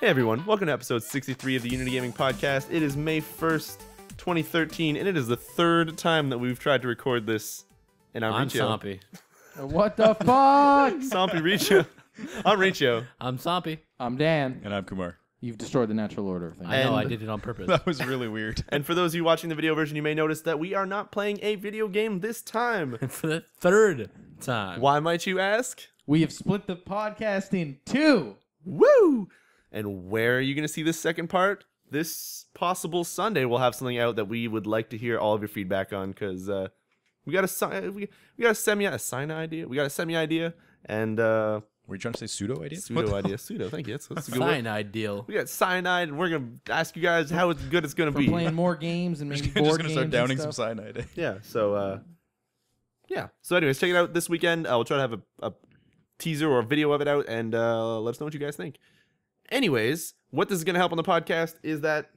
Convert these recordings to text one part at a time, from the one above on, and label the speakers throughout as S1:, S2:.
S1: Hey everyone, welcome to episode 63 of the Unity Gaming Podcast. It is May 1st, 2013, and it is the third time that we've tried to record this. And I'm Riccio.
S2: Somppi.
S3: What the fuck?
S1: Somppi Riccio. I'm Riccio.
S2: I'm Somppi.
S3: I'm Dan.
S4: And I'm Kumar.
S3: You've destroyed the natural order of things.
S2: I know, I did it on purpose.
S4: That was really weird.
S1: And for those of you watching the video version, you may notice that we are not playing a video game this time.
S2: For the third time.
S1: Why might you ask?
S3: We have split the podcast in two.
S1: Woo! And where are you going to see this second part? This possible Sunday, we'll have something out that we would like to hear all of your feedback on, because we got a semi idea, and
S4: Were you trying to say pseudo idea?
S1: pseudo idea. Pseudo, thank you. That's a good word.
S2: Cyanide deal.
S1: We got cyanide, and we're gonna ask you guys how good it's gonna
S3: For
S1: be.
S3: playing more games and maybe
S4: Just
S3: board
S4: gonna
S3: games
S4: start downing some
S3: and stuff.
S4: cyanide.
S1: Yeah. So yeah. So anyways, check it out this weekend. We'll try to have a teaser or a video of it out, and let us know what you guys think. Anyways, what this is going to help on the podcast is that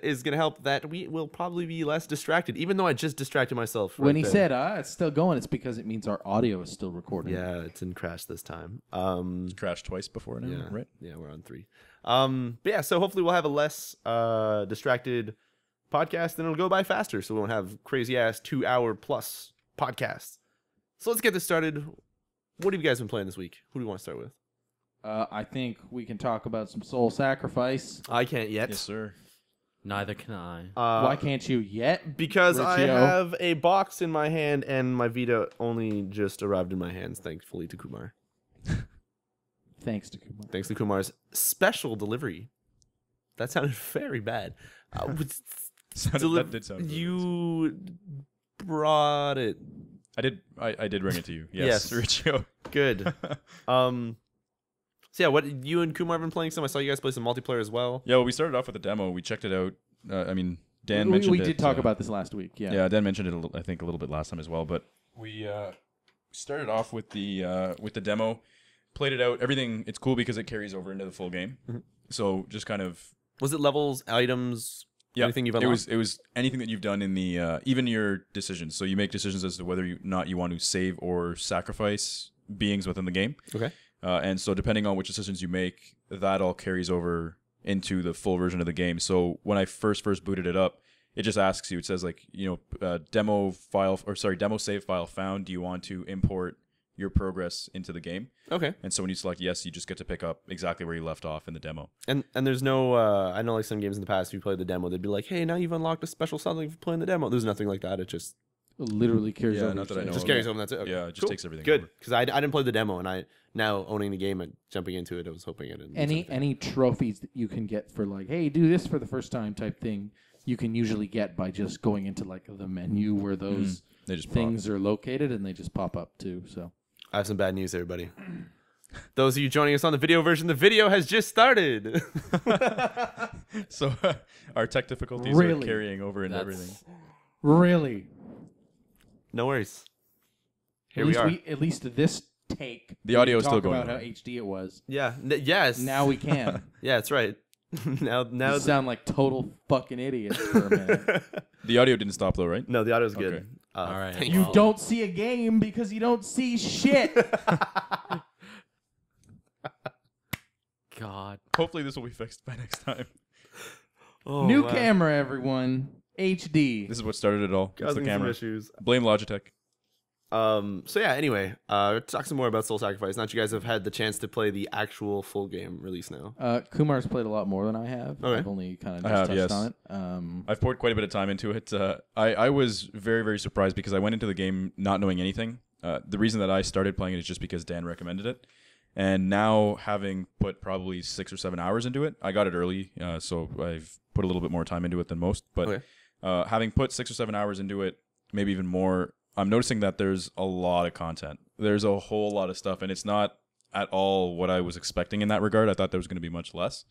S1: is gonna help that we will probably be less distracted, even though I just distracted myself.
S3: When
S1: right
S3: he
S1: there.
S3: said, it's still going, it's because it means our audio is still recording.
S1: Yeah, it's in crash this time.
S4: Crashed twice before now,
S1: Yeah,
S4: right?
S1: Yeah, we're on 3. But yeah, so hopefully we'll have a less distracted podcast, and it'll go by faster, so we won't have crazy ass 2-hour plus podcasts. So let's get this started. What have you guys been playing this week? Who do you want to start with?
S3: I think we can talk about some Soul Sacrifice.
S1: I can't yet.
S4: Yes, sir.
S2: Neither can I.
S3: Why can't you yet?
S1: Because I
S3: Riccio?
S1: have a box in my hand, and my Vita only just arrived in my hands, thankfully to Kumar.
S3: Thanks to Kumar.
S1: Thanks to Kumar's special delivery. That sounded very bad.
S4: That did sound really
S1: You brought it.
S4: I did bring it to you. Yes,
S1: Yes.
S4: Riccio.
S1: Good. So yeah, what you and Kumar have been playing some? I saw you guys play some multiplayer as well.
S4: Yeah, well, we started off with a demo. We checked it out. Dan mentioned
S3: we
S4: it.
S3: did talk about this last week. Yeah.
S4: Yeah, Dan mentioned it. I think a little bit last time as well. But we started off with the demo, played it out. Everything. It's cool because it carries over into the full game.
S1: Mm-hmm.
S4: So just kind of.
S1: Was it levels, items, anything you've
S4: It
S1: unlocked?
S4: was anything that you've done in the even your decisions. So you make decisions as to whether you want to save or sacrifice beings within the game.
S1: Okay.
S4: And so depending on which decisions you make, that all carries over into the full version of the game. So when I first booted it up, it just asks you. It says like, demo save file found. Do you want to import your progress into the game?
S1: Okay.
S4: And so when you select yes, you just get to pick up exactly where you left off in the demo.
S1: And there's no I know like some games in the past if you played the demo, they'd be like, hey, now you've unlocked a special something for playing the demo. There's nothing like that. It just
S3: Literally carries
S4: Yeah,
S3: over.
S4: not that I
S3: to-
S4: know
S1: just
S4: of.
S1: carries over. And that's it. Okay.
S4: Yeah, it just
S1: Cool.
S4: takes everything
S1: Good,
S4: over.
S1: because I didn't play the demo, and I now owning the game and jumping into it, I was hoping it didn't. do something.
S3: Any trophies that you can get for like, hey, do this for the first time type thing, you can usually get by just going into like the menu where those
S4: They just
S3: things are located, and they just pop up too. So
S1: I have some bad news, everybody. Those of you joining us on the video version, the video has just started.
S4: So our tech difficulties
S3: Really?
S4: are carrying over into
S2: That's-
S4: everything.
S3: really,
S1: No worries. Here
S3: at
S1: we
S3: least
S1: are.
S3: at least this take,
S4: The
S3: we
S4: audio
S3: can
S4: is still
S3: talk
S4: going
S3: about how
S4: on.
S3: HD it was.
S1: Yeah. Yes.
S3: Now we can.
S1: Yeah, that's right. now.
S3: You sound like total fucking idiots for a minute.
S4: The audio didn't stop though, right?
S1: No, the audio's good.
S4: Okay.
S2: All right.
S1: thank
S3: You
S2: Well,
S3: don't see a game because you don't see shit.
S2: God.
S4: Hopefully this will be fixed by next time.
S1: Oh,
S3: New
S1: wow.
S3: camera, everyone. HD.
S4: This is what started it all. It's the
S1: Causing some
S4: camera.
S1: issues.
S4: Blame Logitech.
S1: So yeah, anyway, talk some more about Soul Sacrifice. Now that you guys have had the chance to play the actual full game release now.
S3: Kumar's played a lot more than I have.
S1: Okay.
S3: I've only kind of
S4: I
S3: just
S4: have,
S3: touched
S4: yes.
S3: on it.
S4: I've poured quite a bit of time into it. I was very, very surprised because I went into the game not knowing anything. The reason that I started playing it is just because Dan recommended it. And now having put probably 6 or 7 hours into it, I got it early, so I've put a little bit more time into it than most. But
S1: Okay.
S4: Having put 6 or 7 hours into it, maybe even more, I'm noticing that there's a lot of content. There's a whole lot of stuff, and it's not at all what I was expecting in that regard. I thought there was going to be much less,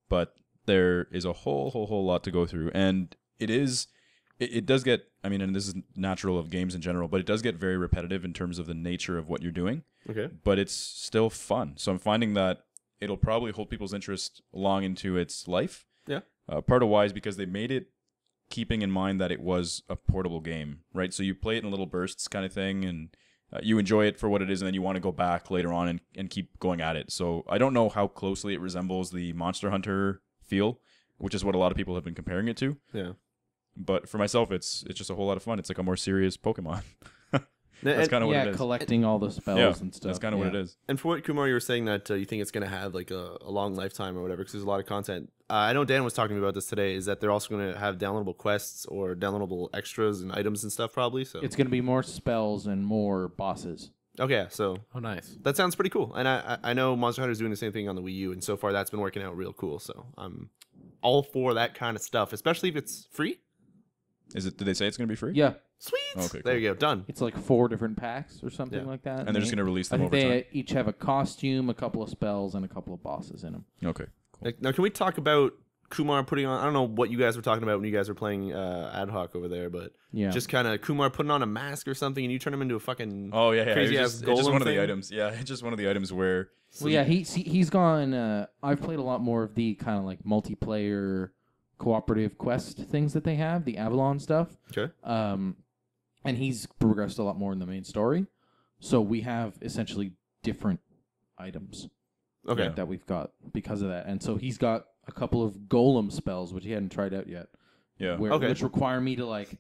S4: but there is a whole lot to go through, and it does get, I mean, and this is natural of games in general, but it does get very repetitive in terms of the nature of what you're doing,
S1: Okay.
S4: but it's still fun. So I'm finding that it'll probably hold people's interest long into its life.
S1: Yeah.
S4: Part of why is because they made it keeping in mind that it was a portable game, right? So you play it in little bursts kind of thing, and you enjoy it for what it is, and then you want to go back later on and keep going at it. So I don't know how closely it resembles the Monster Hunter feel, which is what a lot of people have been comparing it to.
S1: Yeah.
S4: But for myself, it's just a whole lot of fun. It's like a more serious Pokemon. That's kind of what it is.
S3: Collecting all the spells and stuff.
S4: That's kind of what it is.
S1: And for what, Kumar, you were saying that you think it's going to have like a long lifetime or whatever, because there's a lot of content. I know Dan was talking to me about this today, is that they're also going to have downloadable quests or downloadable extras and items and stuff probably. So
S3: it's going to be more spells and more bosses.
S1: Okay, so
S2: Oh, nice.
S1: that sounds pretty cool. And I know Monster Hunter is doing the same thing on the Wii U, and so far that's been working out real cool. So I'm all for that kind of stuff, especially if it's free.
S4: Did they say it's going to be free?
S3: Yeah.
S1: Sweet.
S4: Okay,
S1: There
S4: cool.
S1: you go. Done.
S3: It's like 4 different packs or something
S1: Yeah.
S3: like that.
S4: And they're just going to release
S3: I
S4: them
S3: think
S4: over
S3: they
S4: time?
S3: each have a costume, a couple of spells, and a couple of bosses in them.
S4: Okay, cool.
S1: Now, can we talk about Kumar putting on? I don't know what you guys were talking about when you guys were playing ad hoc over there, but
S3: Yeah.
S1: just kind of Kumar putting on a mask or something, and you turn him into a fucking
S4: Oh, yeah.
S1: crazy
S4: It's
S1: ass
S4: just, it's just
S1: golem
S4: one of
S1: thing?
S4: the items. Yeah, it's just one of the items where...
S3: Well, yeah, he's gone. I've played a lot more of the kind of like multiplayer cooperative quest things that they have, the Avalon stuff.
S1: Okay.
S3: And he's progressed a lot more in the main story. So we have essentially different items
S1: Okay.
S3: that we've got because of that. And so he's got a couple of golem spells, which he hadn't tried out yet,
S4: Yeah.
S3: which require me to like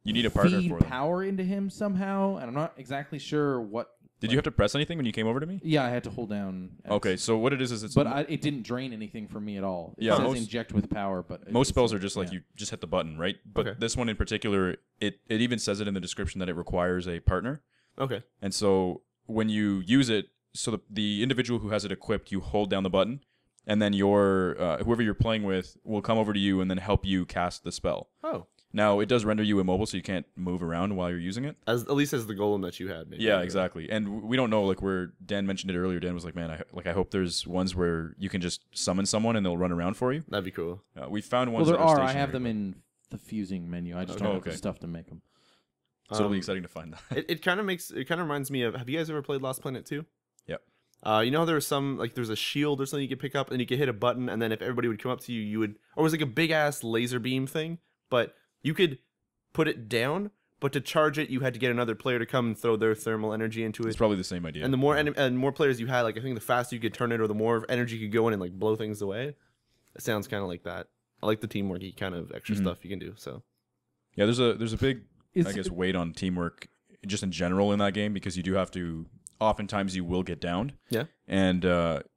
S4: You need a partner
S3: feed
S4: for them.
S3: power into him somehow. And I'm not exactly sure what.
S4: Did you have to press anything when you came over to me?
S3: Yeah, I had to hold down. X.
S4: Okay, so what it is it's...
S3: But it didn't drain anything for me at all. It
S4: Yeah,
S3: says
S4: most-
S3: inject with power, but
S4: Most
S3: it's
S4: spells are just like
S3: yeah.
S4: you just hit the button, right? But
S1: Okay.
S4: this one in particular, it even says it in the description that it requires a partner.
S1: Okay.
S4: And so when you use it, so the individual who has it equipped, you hold down the button, and then your whoever you're playing with will come over to you and then help you cast the spell.
S1: Oh.
S4: Now, it does render you immobile, so you can't move around while you're using it.
S1: At least as the golem that you had. Maybe.
S4: Yeah, exactly. And we don't know, like, where Dan mentioned it earlier. Dan was like, man, I hope there's ones where you can just summon someone and they'll run around for you.
S1: That'd be cool.
S4: We found
S3: Well,
S4: ones
S3: there
S4: that
S3: are. I
S4: stationary,
S3: have them in the fusing menu. I just don't have the
S4: okay.
S3: stuff to make them.
S4: So it'll be exciting to find that.
S1: It kind of reminds me of. Have you guys ever played Lost Planet 2?
S4: Yep.
S1: You know how there was some, like, there's a shield or something you could pick up, and you could hit a button, and then if everybody would come up to you, you would, or it was like a big ass laser beam thing, but you could put it down, but to charge it, you had to get another player to come and throw their thermal energy into it.
S4: It's probably the same idea.
S1: And the more and more players you had, like, I think the faster you could turn it, or the more energy you could go in and like blow things away. It sounds kind of like that. I like the teamworky kind of extra stuff you can do. So
S4: yeah, there's a big,
S3: Is
S4: I guess,
S3: it-
S4: weight on teamwork just in general in that game, because you do have to. Oftentimes, you will get downed.
S1: yeah,
S4: And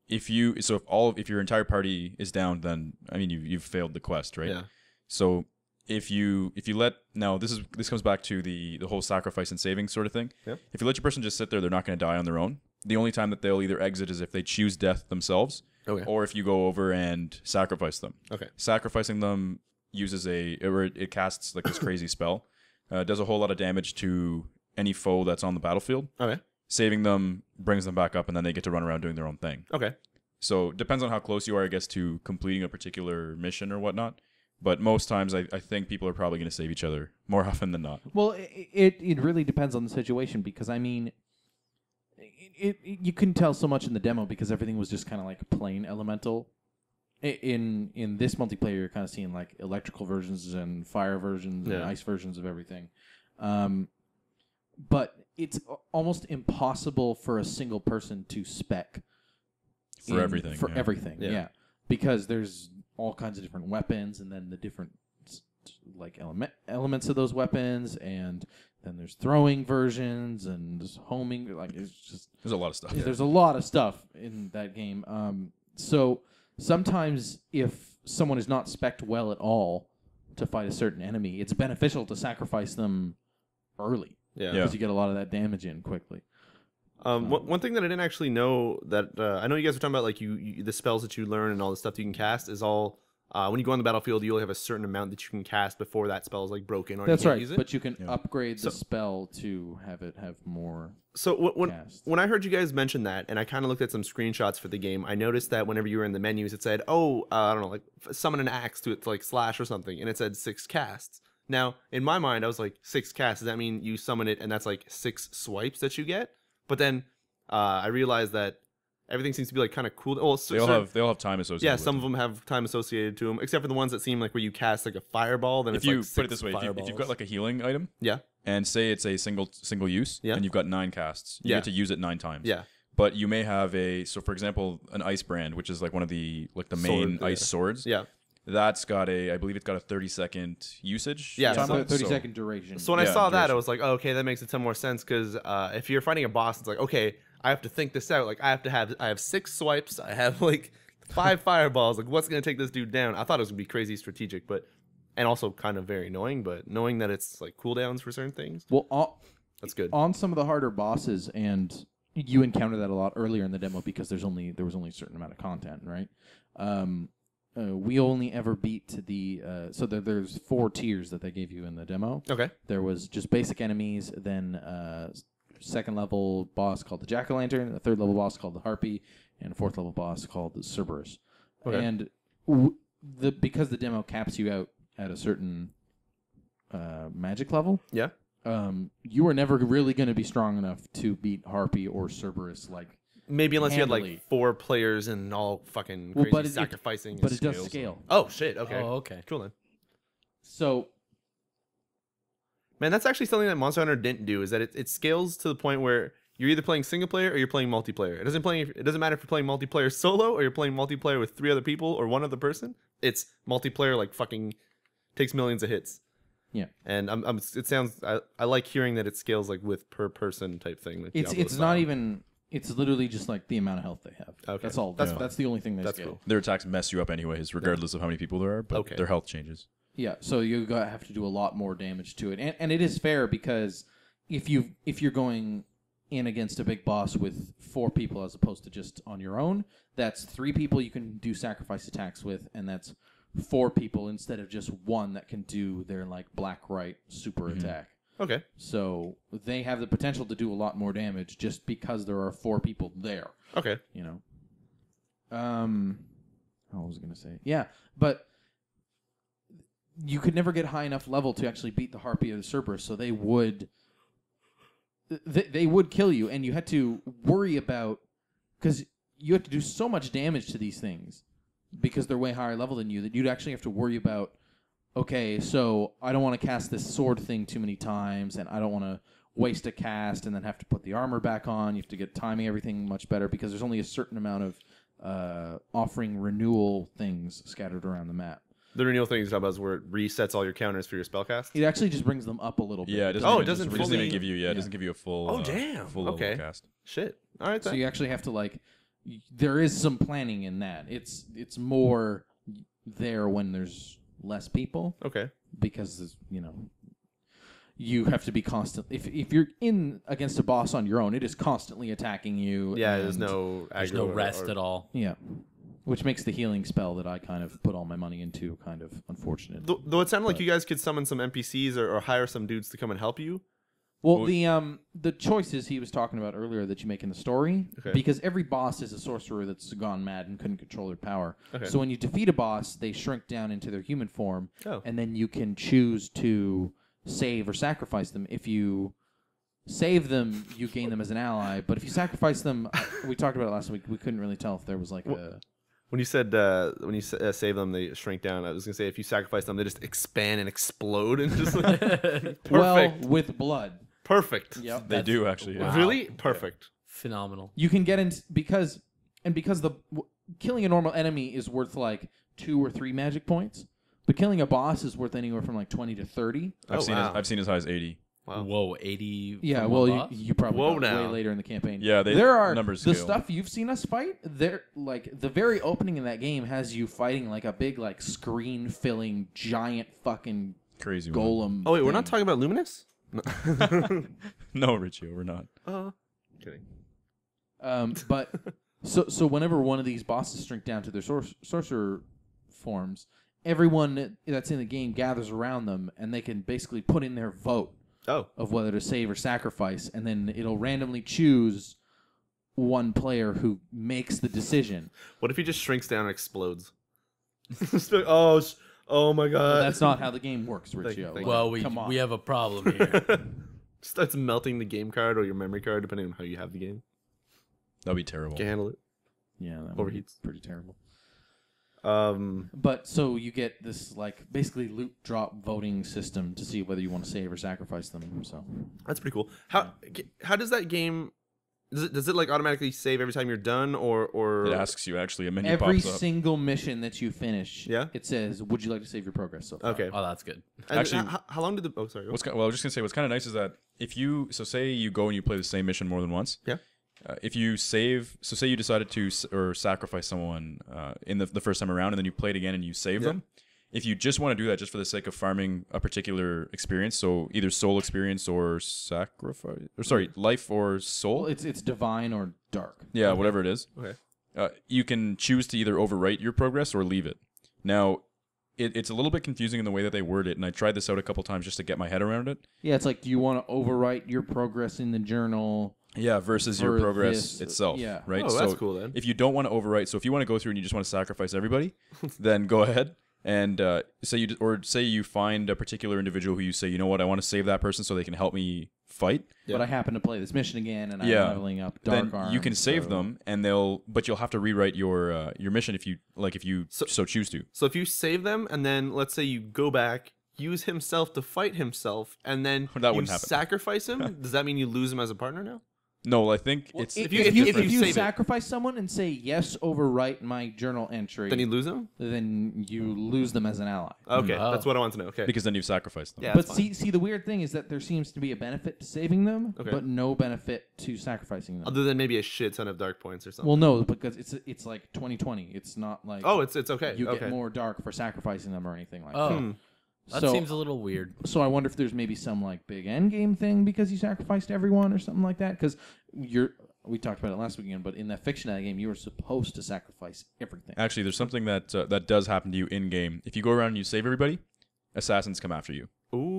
S4: if your entire party is down, then I mean you've failed the quest, right?
S1: yeah,
S4: So if you let this comes back to the whole sacrifice and saving sort of thing.
S1: Yeah.
S4: If you let your person just sit there, they're not going to die on their own. The only time that they'll either exit is if they choose death themselves,
S1: okay,
S4: or if you go over and sacrifice them.
S1: okay,
S4: Sacrificing them uses it casts like this crazy spell. Does a whole lot of damage to any foe that's on the battlefield.
S1: okay,
S4: Saving them brings them back up, and then they get to run around doing their own thing.
S1: okay.
S4: So depends on how close you are, I guess, to completing a particular mission or whatnot. But most times, I think people are probably going to save each other more often than not.
S3: Well, it really depends on the situation, because I mean, you couldn't tell so much in the demo because everything was just kind of like plain elemental. In this multiplayer, you're kind of seeing like electrical versions and fire versions and ice versions of everything. But it's almost impossible for a single person to spec
S4: For everything.
S3: For
S4: yeah.
S3: everything,
S1: Yeah.
S3: yeah. Because there's all kinds of different weapons, and then the different like elements of those weapons, and then there's throwing versions and there's homing. Like it's just
S4: There's a lot of stuff.
S3: there's a lot of stuff in that game. So sometimes if someone is not spec'd well at all to fight a certain enemy, it's beneficial to sacrifice them early
S1: Yeah.
S3: because you get a lot of that damage in quickly.
S1: One thing that I didn't actually know that I know you guys were talking about, like you the spells that you learn and all the stuff that you can cast is all when you go on the battlefield, you only have a certain amount that you can cast before that spell is like broken or
S3: That's
S1: you can't
S3: right,
S1: use it.
S3: but you can upgrade the spell to have it have more.
S1: So
S3: cast.
S1: when I heard you guys mention that, and I kind of looked at some screenshots for the game, I noticed that whenever you were in the menus, it said, I don't know, like summon an axe to like slash or something, and it said 6 casts. Now, in my mind, I was like, 6 casts, does that mean you summon it and that's like 6 swipes that you get? But then I realized that everything seems to be like kind of cool. Well,
S4: They all have time associated.
S1: yeah,
S4: with
S1: some
S4: them.
S1: of them have time associated to them, except for the ones that seem like where you cast like a fireball. Then
S4: If
S1: it's
S4: you
S1: like
S4: put it
S1: 6
S4: this way, if you've got
S1: fireballs.
S4: like a healing item,
S1: yeah,
S4: and say it's a single use,
S1: Yeah.
S4: and you've got 9 casts. You
S1: Yeah.
S4: get to use it 9 times.
S1: Yeah.
S4: But you may have for example, an ice brand, which is like one of the main
S1: Sword,
S4: ice swords.
S1: Yeah.
S4: That's got I believe it's got a 30-second usage.
S1: Yeah,
S3: So I'm
S1: so-
S3: at 30-second duration.
S1: So when I
S4: Yeah,
S1: saw that, I
S4: duration.
S1: was like, oh, okay, that makes a ton more sense because if you're fighting a boss, it's like, okay, I have to think this out. Like, I have 6 swipes. I have like 5 fireballs. Like, what's gonna take this dude down? I thought it was gonna be crazy strategic, and also kind of very annoying. But knowing that it's like cooldowns for certain things,
S3: Well,
S1: that's good.
S3: on some of the harder bosses, and you encounter that a lot earlier in the demo because there was only a certain amount of content, right? We only ever beat the so there's 4 tiers that they gave you in the demo.
S1: Okay.
S3: There was just basic enemies, then second level boss called the Jack-o'-lantern, a third level boss called the Harpy, and a fourth level boss called the Cerberus.
S1: Okay.
S3: And because the demo caps you out at a certain magic level,
S1: Yeah.
S3: you were never really going to be strong enough to beat Harpy or Cerberus. Like,
S1: Maybe unless you had
S3: handily.
S1: like 4 players and all fucking
S3: Well,
S1: crazy
S3: but it-
S1: sacrificing.
S3: but
S1: and
S3: it does
S1: scales.
S3: scale.
S1: Oh shit. Okay.
S2: Oh, okay.
S1: Cool then.
S3: So
S1: Man, that's actually something that Monster Hunter didn't do. Is that it scales to the point where you're either playing single player or you're playing multiplayer. It doesn't matter if you're playing multiplayer solo or you're playing multiplayer with 3 other people or 1 other person. It's multiplayer like fucking takes millions of hits.
S3: yeah,
S1: And I like hearing that it scales like with per person type thing. Like Diablo
S3: it's
S1: style.
S3: not even. It's literally just like the amount of health they have.
S1: Okay.
S3: That's all.
S1: That's
S3: That's the only thing they
S1: That's
S3: scale.
S1: cool.
S4: Their attacks mess you up anyways, regardless of how many people there are. But
S1: Okay.
S4: their health changes.
S3: Yeah, so you have to do a lot more damage to it, and it is fair because if you're going in against a big boss with 4 people as opposed to just on your own, that's 3 people you can do sacrifice attacks with, and that's 4 people instead of just 1 that can do their like black right super attack.
S1: Okay.
S3: So they have the potential to do a lot more damage just because there are 4 people there.
S1: Okay.
S3: You know. What was I gonna say? Yeah, but you could never get high enough level to actually beat the Harpy or the Cerberus, so they would kill you, and you had to worry about because you have to do so much damage to these things because they're way higher level than you that you'd actually have to worry about. Okay, so I don't want to cast this sword thing too many times, and I don't want to waste a cast and then have to put the armor back on. You have to get timing everything much better because there's only a certain amount of offering renewal things scattered around the map.
S1: The renewal thing is about is where it resets all your counters for your spellcast.
S3: It actually just brings them up a little bit.
S4: Yeah, it doesn't.
S1: Oh,
S4: even
S1: it doesn't
S4: just-
S1: fully-
S4: even give you. It doesn't give you a full.
S1: Oh, damn.
S4: Full level
S1: Okay.
S4: cast.
S1: Shit. All right.
S3: So
S1: Then.
S3: you actually have to there is some planning in that. It's more there when there's less people
S1: Okay.
S3: because you have to be constant. If you're in against a boss on your own, it is constantly attacking you.
S1: Yeah. There's
S3: and-
S1: no.
S2: There's
S1: aggro
S2: no
S1: or-
S2: rest
S1: or-
S2: at all.
S3: Yeah. Which makes the healing spell that I kind of put all my money into kind of unfortunate.
S1: Though it sounded like you guys could summon some NPCs or hire some dudes to come and help you.
S3: Well, the choices he was talking about earlier that you make in the story,
S1: Okay.
S3: because every boss is a sorcerer that's gone mad and couldn't control their power.
S1: Okay.
S3: So when you defeat a boss, they shrink down into their human form,
S1: Oh.
S3: and then you can choose to save or sacrifice them. If you save them, you gain them as an ally. But if you sacrifice them, we talked about it last week. We couldn't really tell if there was like a.
S1: When you said save them, they shrink down. I was gonna say if you sacrifice them, they just expand and explode and just like, perfect.
S3: Well, with blood.
S1: Perfect.
S3: Yep.
S4: They do actually. Yeah.
S2: Wow.
S1: Really perfect.
S2: Phenomenal.
S3: You can get in because killing a normal enemy is worth like 2 or 3 magic points, but killing a boss is worth anywhere from like 20 to 30.
S1: Oh, wow.
S4: I've seen as high as 80.
S1: Wow.
S2: Whoa, 80.
S3: Yeah,
S2: from
S3: well,
S2: one
S3: you,
S2: boss?
S3: you probably
S1: Whoa
S3: got
S1: now.
S3: way later in the campaign.
S4: Yeah,
S3: there are
S4: numbers
S3: the
S4: scale.
S3: stuff you've seen us fight. There, like the very opening in that game has you fighting like a big like screen filling giant fucking
S4: Crazy. One.
S3: golem.
S1: Oh wait, we're not
S3: thing.
S1: talking about Luminous.
S4: No, Riccio, we're not.
S1: Kidding.
S3: But so whenever one of these bosses shrink down to their sorcerer forms, everyone that's in the game gathers around them, and they can basically put in their vote
S1: Oh.
S3: of whether to save or sacrifice, and then it'll randomly choose one player who makes the decision.
S1: What if he just shrinks down and explodes? Oh my god.
S3: That's not how the game works, Riccio.
S1: thank you.
S2: Well,
S3: Come on.
S2: we have a problem here.
S1: Starts melting the game card or your memory card depending on how you have the game.
S4: That'd be terrible.
S1: Can't handle it.
S3: Yeah, that would be
S1: Overheats.
S3: pretty terrible. But so you get this like basically loot drop voting system to see whether you want to save or sacrifice them. So
S1: That's pretty cool. How does that game? Does it like automatically save every time you're done, or
S4: It asks you actually a menu
S3: every
S4: pops up.
S3: single mission that you finish,
S1: Yeah?
S3: it says, "Would you like to save your progress?" So far?
S1: Okay.
S2: Oh, that's good.
S1: And
S4: Actually-
S1: how long did the? Oh, sorry.
S4: Well, I was just gonna say what's kind of nice is that if you say you go and you play the same mission more than once.
S1: Yeah.
S4: If you save, so say you decided to or sacrifice someone in the first time around, and then you play it again and you save them. If you just want to do that just for the sake of farming a particular experience, so either soul experience or sacrifice, or sorry, life or soul.
S3: Well, it's divine or dark.
S4: Yeah, whatever it is.
S1: Okay.
S4: You can choose to either overwrite your progress or leave it. Now, it's a little bit confusing in the way that they word it, and I tried this out a couple times just to get my head around it.
S3: Yeah, it's like, do you want to overwrite your progress in the journal?
S4: Yeah, versus your
S3: For
S4: progress
S3: this,
S4: itself.
S3: yeah.
S4: Right.
S1: Oh, that's cool then.
S4: If you don't want to overwrite, so if you want to go through and you just want to sacrifice everybody, then go ahead and say you find a particular individual who you say, you know what, I want to save that person so they can help me fight.
S1: Yeah.
S3: But I happen to play this mission again, and I'm
S4: Yeah.
S3: leveling up dark
S4: Then
S3: arm.
S4: you can save
S3: so-
S4: them, and but you'll have to rewrite your mission if you so choose to.
S1: So if you save them, and then let's say you go back, use himself to fight himself, and then
S4: That
S1: you
S4: wouldn't happen.
S1: sacrifice him, does that mean you lose him as a partner now?
S4: No, I think
S3: Well,
S4: it's
S3: if
S1: you-
S3: you
S1: save it.
S3: sacrifice someone and say yes, overwrite my journal entry,
S1: Then you lose him?
S3: then you lose them as an ally.
S1: Okay,
S2: Oh.
S1: that's what I want to know. Okay.
S4: because then you've sacrificed them.
S1: Yeah,
S3: But
S1: that's fine.
S3: see, the weird thing is that there seems to be a benefit to saving them,
S1: Okay.
S3: but no benefit to sacrificing them.
S1: Other than maybe a shit ton of dark points or something.
S3: Well, no, because it's like 2020. It's not like
S1: Oh, it's okay.
S3: you
S1: okay.
S3: get more dark for sacrificing them or anything like
S2: Oh,
S3: that.
S1: Hmm.
S2: that
S3: So-
S2: seems a little weird.
S3: So I wonder if there's maybe some like big end game thing because you sacrificed everyone or something like that. Because we talked about it last weekend, but in that fiction game, you were supposed to sacrifice everything.
S4: Actually, there's something that does happen to you in game. If you go around and you save everybody, assassins come after you.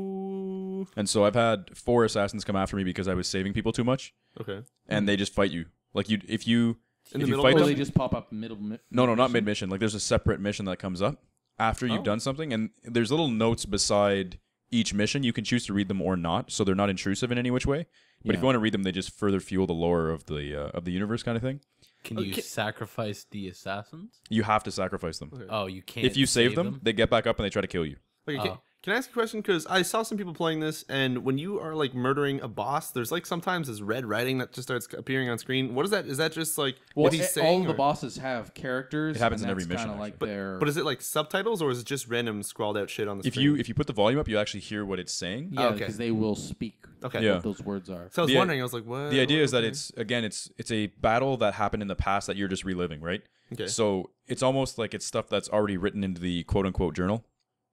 S1: Ooh.
S4: And so I've had 4 assassins come after me because I was saving people too much,
S1: Okay.
S4: and they just fight you. Like if you
S1: In
S4: if
S1: the
S4: you
S1: middle
S4: fight
S1: of
S3: Or
S1: the
S4: them,
S3: they just pop up middle.
S4: no, not mid mission. Like there's a separate mission that comes up after you've
S1: Oh.
S4: done something, and there's little notes beside each mission. You can choose to read them or not, so they're not intrusive in any which way. But if
S3: Yeah.
S4: you want to read them, they just further fuel the lore of the universe, kind of thing.
S2: Can you
S1: Okay.
S2: sacrifice the assassins?
S4: You have to sacrifice them.
S1: Okay.
S2: Oh, you can't.
S4: If you save them, they get back up and they try to kill you.
S1: Okay,
S2: Oh.
S1: can I ask a question? Because I saw some people playing this, and when you are like murdering a boss, there's like sometimes this red writing that just starts appearing on screen. What is that? Is that just like what he's saying?
S3: all the
S1: or-
S3: bosses have characters.
S4: It happens
S3: and
S4: in every
S3: that's
S4: mission,
S3: kinda like
S4: actually.
S3: their.
S1: But is it like subtitles, or is it just random scrawled out shit on the
S4: If
S1: screen?
S4: you put the volume up, you actually hear what it's saying.
S3: yeah,
S1: okay.
S3: because they will speak.
S1: Okay.
S4: Yeah.
S3: What those words are.
S1: So I was
S4: The-
S1: wondering. I was like, what?
S4: The idea is that
S1: okay.
S4: it's a battle that happened in the past that you're just reliving, right?
S1: Okay.
S4: So it's almost like it's stuff that's already written into the quote unquote journal,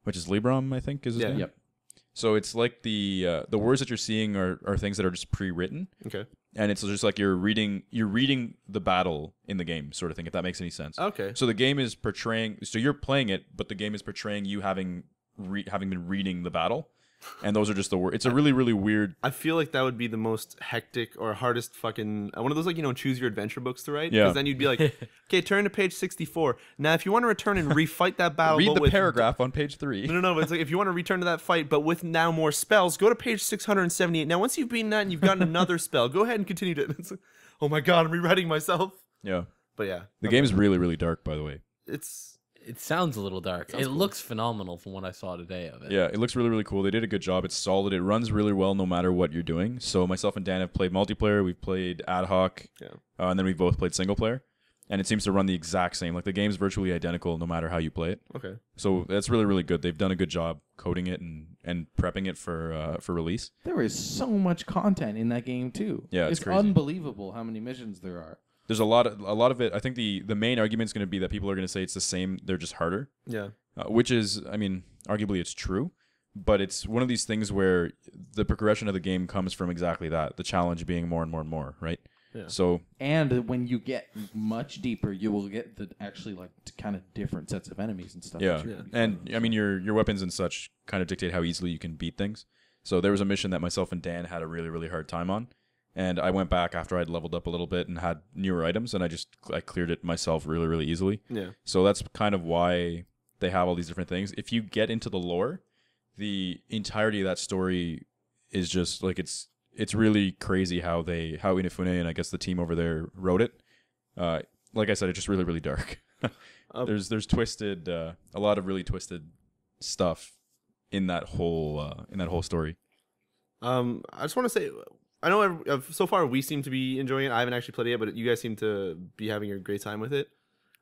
S4: which is Libram, I think, is his
S1: Yeah.
S4: name.
S3: Yep.
S4: So it's like the words that you're seeing are things that are just pre-written,
S1: Okay.
S4: and it's just like you're reading the battle in the game, sort of thing. If that makes any sense.
S1: Okay.
S4: So the game is portraying. So you're playing it, but the game is portraying you having been reading the battle, and those are just the words. It's a really really weird.
S1: I feel like that would be the most hectic or hardest fucking one of those like choose your adventure books to write.
S4: Yeah.
S1: Because then you'd be like, okay, turn to page 64. Now, if you want to return and refight that battle,
S4: Read
S1: but
S4: the
S1: with
S4: paragraph on page 3.
S1: No. But it's like if you want to return to that fight, but with now more spells, go to page 678. Now, once you've beaten that and you've gotten another spell, go ahead and continue to. It's like, oh my god, I'm rewriting myself.
S4: Yeah,
S1: But yeah,
S4: the game is really really dark, by the way.
S1: it's
S2: It sounds a little dark.
S1: Sounds
S2: It
S1: cool.
S2: looks phenomenal from what I saw today of it.
S4: Yeah, it looks really, really cool. They did a good job. It's solid. It runs really well no matter what you're doing. So myself and Dan have played multiplayer. We've played ad hoc.
S1: Yeah.
S4: And then we've both played single player. And it seems to run the exact same. Like the game's virtually identical no matter how you play it.
S1: okay.
S4: So that's really, really good. They've done a good job coding it and prepping it for release.
S3: There is so much content in that game too.
S4: Yeah, it's crazy.
S3: unbelievable how many missions there are.
S4: There's a lot of it. I think the main argument is going to be that people are going to say it's the same. They're just harder.
S1: Yeah.
S4: Which is, I mean, arguably it's true, but it's one of these things where the progression of the game comes from exactly that, the challenge being more and more and more, right?
S1: Yeah.
S4: So,
S3: And when you get much deeper, you will get the actually like kind of different sets of enemies and stuff.
S4: yeah.
S3: that you're gonna be
S4: And,
S3: fighting.
S4: I mean, your weapons and such kind of dictate how easily you can beat things. So there was a mission that myself and Dan had a really, really hard time on, and I went back after I'd leveled up a little bit and had newer items, and I cleared it myself really, really easily.
S1: Yeah.
S4: So that's kind of why they have all these different things. If you get into the lore, the entirety of that story is just like it's really crazy how Inafune and I guess the team over there wrote it. Like I said, it's just really really dark. There's twisted, a lot of really twisted stuff in that whole story.
S1: I just want to say, I know so far we seem to be enjoying it. I haven't actually played it yet, but you guys seem to be having a great time with it.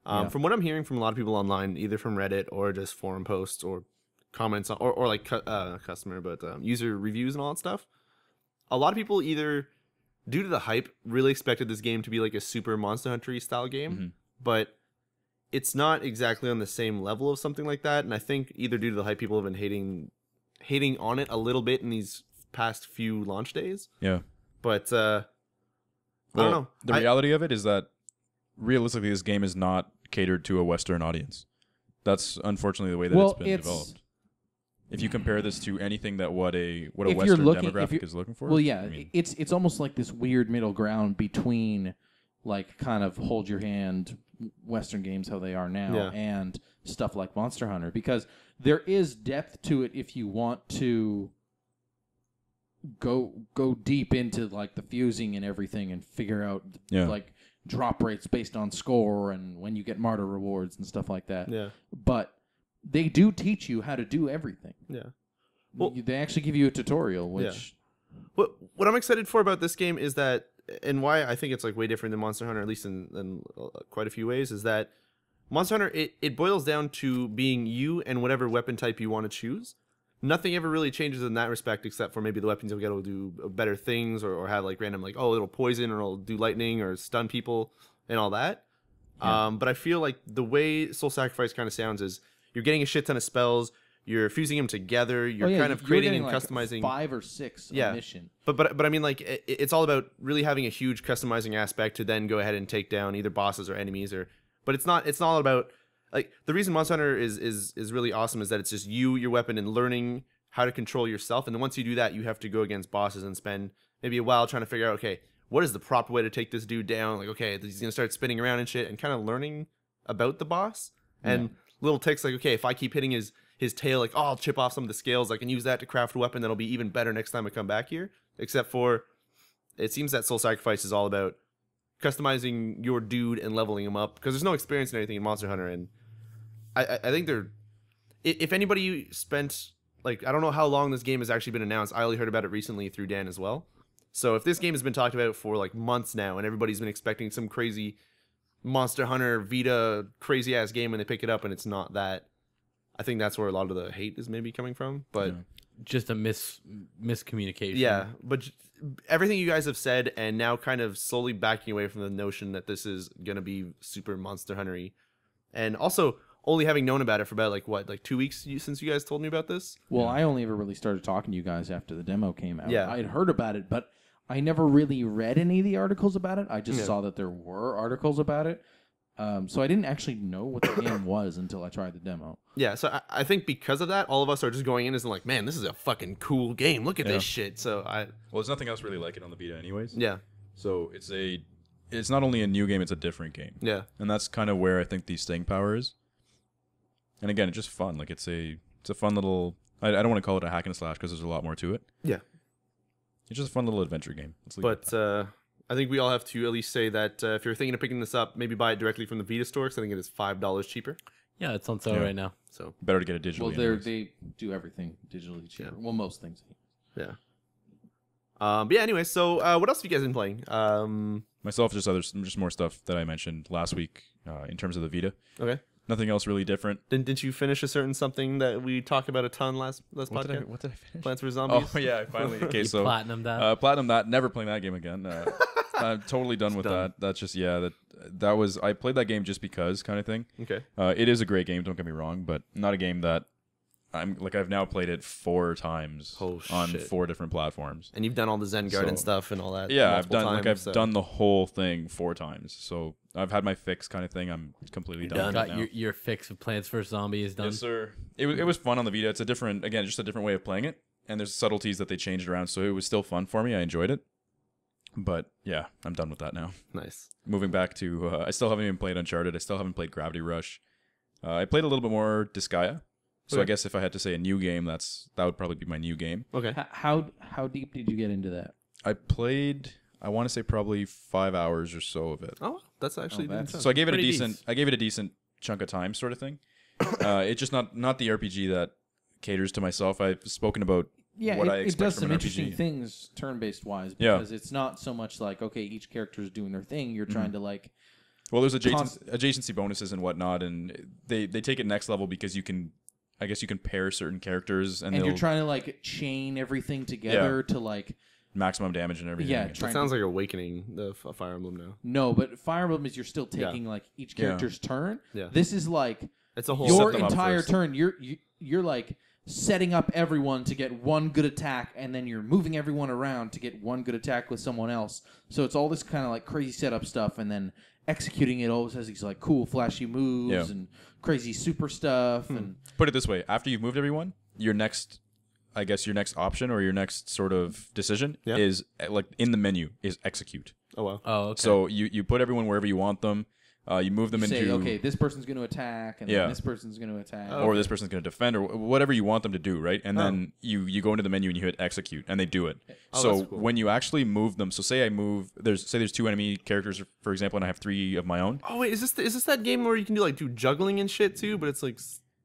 S1: From what I'm hearing from a lot of people online, either from Reddit or just forum posts or comments on, or like customer, but user reviews and all that stuff, a lot of people either, due to the hype, really expected this game to be like a super Monster Hunter style game, but it's not exactly on the same level of something like that. And I think either due to the hype, people have been hating on it a little bit in these past few launch days.
S4: Yeah.
S1: But I don't know.
S4: The reality of it is that realistically, this game is not catered to a Western audience. That's unfortunately the way that it's been developed. If you compare this to anything that what a Western demographic is looking for,
S3: well, yeah, I mean, it's almost like this weird middle ground between like kind of hold your hand Western games how they are now and stuff like Monster Hunter, because there is depth to it if you want to go deep into like the fusing and everything and figure out like drop rates based on score and when you get martyr rewards and stuff like that.
S1: Yeah.
S3: But they do teach you how to do everything.
S1: Yeah. Well,
S3: they actually give you a tutorial, which
S1: what I'm excited for about this game is that, and why I think it's like way different than Monster Hunter, at least in quite a few ways, is that Monster Hunter, it boils down to being you and whatever weapon type you want to choose. Nothing ever really changes in that respect, except for maybe the weapons you'll get will do better things, or have like random like, oh, it'll poison or it'll do lightning or stun people and all that. Yeah. But I feel like the way Soul Sacrifice kind of sounds is you're getting a shit ton of spells, you're fusing them together, you're kind of creating and customizing
S3: 5 or 6 a mission.
S1: But I mean, like it's all about really having a huge customizing aspect to then go ahead and take down either bosses or enemies, but it's not all about. Like, the reason Monster Hunter is really awesome is that it's just you, your weapon, and learning how to control yourself. And then once you do that, you have to go against bosses and spend maybe a while trying to figure out, okay, what is the proper way to take this dude down? Like, okay, he's going to start spinning around and shit, and kind of learning about the boss. And little ticks like, okay, if I keep hitting his tail, like, oh, I'll chip off some of the scales. I can use that to craft a weapon that'll be even better next time I come back here. Except for, it seems that Soul Sacrifice is all about customizing your dude and leveling him up. Because there's no experience in anything in Monster Hunter, and I think if anybody spent, like, I don't know how long this game has actually been announced. I only heard about it recently through Dan as well. So if this game has been talked about for like months now, and everybody's been expecting some crazy Monster Hunter Vita crazy ass game, and they pick it up and it's not that, I think that's where a lot of the hate is maybe coming from. But
S2: just a miscommunication.
S1: Yeah, but everything you guys have said, and now kind of slowly backing away from the notion that this is gonna be super Monster Hunter-y, and also only having known about it for about like 2 weeks since you guys told me about this.
S3: Well, I only ever really started talking to you guys after the demo came out.
S1: Yeah.
S3: I had heard about it, but I never really read any of the articles about it. I just saw that there were articles about it. So I didn't actually know what the game was until I tried the demo.
S1: Yeah, so I think because of that, all of us are just going in as like, man, this is a fucking cool game. Look at this shit. So well,
S4: there's nothing else really like it on the Vita anyways.
S1: Yeah.
S4: So it's not only a new game, it's a different game.
S1: Yeah.
S4: And that's kind of where I think the staying power is. And again, it's just fun. Like, it's a fun little, I don't want to call it a hack and slash because there's a lot more to it.
S1: Yeah.
S4: It's just a fun little adventure game.
S1: But I think we all have to at least say that if you're thinking of picking this up, maybe buy it directly from the Vita store, because I think it is $5 cheaper.
S2: Yeah, it's on sale right now.
S1: So
S4: better to get it digitally.
S3: Well, they do everything digitally cheaper.
S1: Yeah.
S3: Well, most things.
S1: Yeah. But yeah, anyway, so what else have you guys been playing?
S4: Myself, just more stuff that I mentioned last week in terms of the Vita.
S1: Okay.
S4: Nothing else really different.
S1: Didn't you finish a certain something that we talked about a ton last podcast?
S4: What did I finish?
S1: Plants vs. Zombies?
S4: Oh, yeah, finally. Okay, so
S2: Platinum that.
S4: Platinum that. Never playing that game again. I'm totally done with that. That's just, that was, I played that game just because kind of thing.
S1: Okay.
S4: It is a great game, don't get me wrong, but not a game that I've now played it 4 times on 4 different platforms.
S1: And you've done all the Zen Garden stuff and all that.
S4: Yeah, I've done the whole thing 4 times. So I've had my fix kind of thing. I'm completely done.
S2: Got your fix of Plants vs Zombies done.
S4: Yes, sir. It was fun on the Vita. It's a different way of playing it, and there's subtleties that they changed around. So it was still fun for me. I enjoyed it. But yeah, I'm done with that now.
S1: Nice.
S4: Moving back to, I still haven't even played Uncharted. I still haven't played Gravity Rush. I played a little bit more Disgaea. So I guess if I had to say a new game, that would probably be my new game.
S1: Okay.
S3: How deep did you get into that?
S4: I played, I want to say probably 5 hours or so of it.
S1: Oh, that's actually
S3: that's
S4: so I gave it
S2: pretty
S4: a decent chunk of time sort of thing. It's just not the RPG that caters to myself. I've spoken about what I
S3: it
S4: expect
S3: does
S4: from
S3: some
S4: an
S3: interesting
S4: RPG.
S3: things turn-based wise
S4: Yeah.
S3: because it's not so much like, okay, each character is doing their thing. You're trying to like...
S4: Well, there's adjacency bonuses and whatnot, and they take it next level because you can pair certain characters and
S3: you're
S4: they'll
S3: trying to like chain everything together to like...
S4: maximum damage and everything.
S3: Yeah,
S1: That sounds like Awakening, the Fire Emblem now.
S3: No, but Fire Emblem is you're still taking like each character's turn.
S1: Yeah.
S3: This is like
S1: It's a whole
S3: your
S4: set them up
S3: entire
S4: first.
S3: turn. You're like setting up everyone to get one good attack, and then you're moving everyone around to get one good attack with someone else. So it's all this kind of like crazy setup stuff, and then executing it always has these like cool flashy moves and crazy super stuff. And
S4: Put it this way: after you've moved everyone, your next option or your next sort of decision is like in the menu is execute.
S1: Oh wow.
S2: Oh, okay.
S4: So you put everyone wherever you want them. You move them
S3: say,
S4: into
S3: okay, this person's going to attack, and then this person's going to attack.
S4: or this person's going to defend, or whatever you want them to do, right? And then you go into the menu and you hit execute, and they do it. So
S1: that's cool.
S4: when you actually move them, so say there's 2 enemy characters, for example, and I have 3 of my own.
S1: Oh wait, is this that game where you can do juggling and shit too? But it's like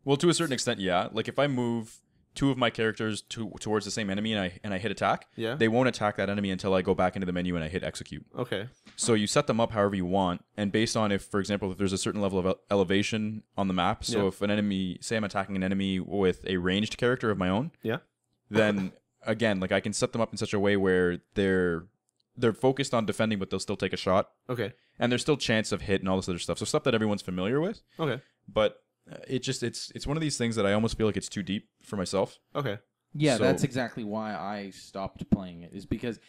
S4: Well, to a certain extent, yeah. Like if I move 2 of my characters towards the same enemy and I hit attack, they won't attack that enemy until I go back into the menu and I hit execute.
S1: okay.
S4: So you set them up however you want, and based on if, for example, if there's a certain level of elevation on the map, so if an enemy, say I'm attacking an enemy with a ranged character of my own, then again, like I can set them up in such a way where they're focused on defending, but they'll still take a shot.
S1: Okay.
S4: And there's still chance of hit and all this other stuff. So stuff that everyone's familiar with.
S1: Okay.
S4: But it's one of these things that I almost feel like it's too deep for myself.
S1: Okay.
S3: Yeah,
S4: So-
S3: that's exactly why I stopped playing it. Is because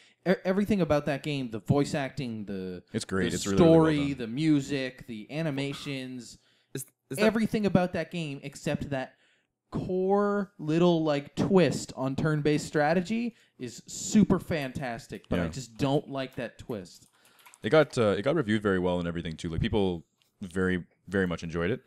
S3: everything about that game, the voice acting,
S4: It's great.
S3: the
S4: It's really,
S3: story,
S4: really well done.
S3: the music, the animations,
S1: Is that,
S3: everything about that game except that core little like twist on turn-based strategy is super fantastic. But I
S4: Yeah.
S3: just don't like that twist.
S4: It got reviewed very well and everything too. Like people very, very much enjoyed it.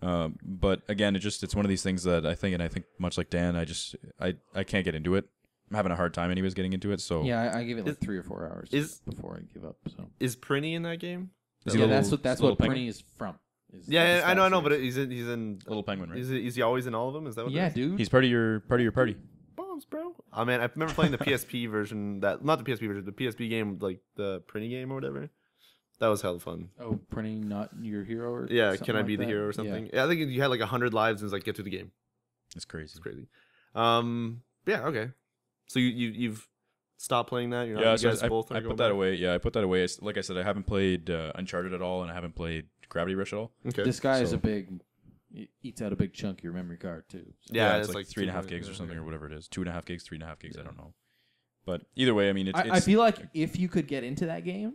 S4: But again, it's one of these things that I think much like Dan, I can't get into it. I'm having a hard time anyways getting into it. So
S3: Yeah, I give it like 3 or 4 hours before I give up. So
S1: is Prinny in that game?
S4: Is he
S3: yeah,
S4: a
S3: that's
S4: little-
S3: what
S4: little
S3: Prinny
S4: penguin?
S3: is from. Is
S1: Yeah,
S3: the
S1: I know,
S3: Star
S1: but
S3: series.
S1: he's in
S4: Little Penguin, right?
S1: Is he always in all of them? Is that what?
S3: Yeah,
S1: it is?
S3: dude.
S4: He's part of your party.
S1: Bombs, bro. Oh man, I remember playing the PSP version. Not the PSP version, the PSP game, like the Prinny game or whatever. That was hella fun.
S3: Oh, Prinny, not your hero, or
S1: Yeah,
S3: something
S1: can I
S3: like
S1: be the
S3: that?
S1: hero or something? Yeah, I think you had like 100 lives and it's like get through the game.
S4: It's crazy.
S1: It's crazy. Yeah, okay. So you've stopped playing that? You're not,
S4: Yeah,
S1: you
S4: so
S1: guys
S4: I
S1: both are
S4: put
S1: going
S4: that
S1: back?
S4: away. Yeah, I put that away. Like I said, I haven't played Uncharted at all, and I haven't played Gravity Rush at all.
S1: Okay.
S3: This guy is
S4: So-
S3: a big, eats out a big chunk of your memory card too. So.
S1: Yeah,
S4: it's
S1: it's
S4: like
S1: like
S4: 3.5 gigs or something or whatever it is. 2.5 gigs, 3.5 gigs. I don't know. But either way, I mean,
S3: I feel like if you could get into that game,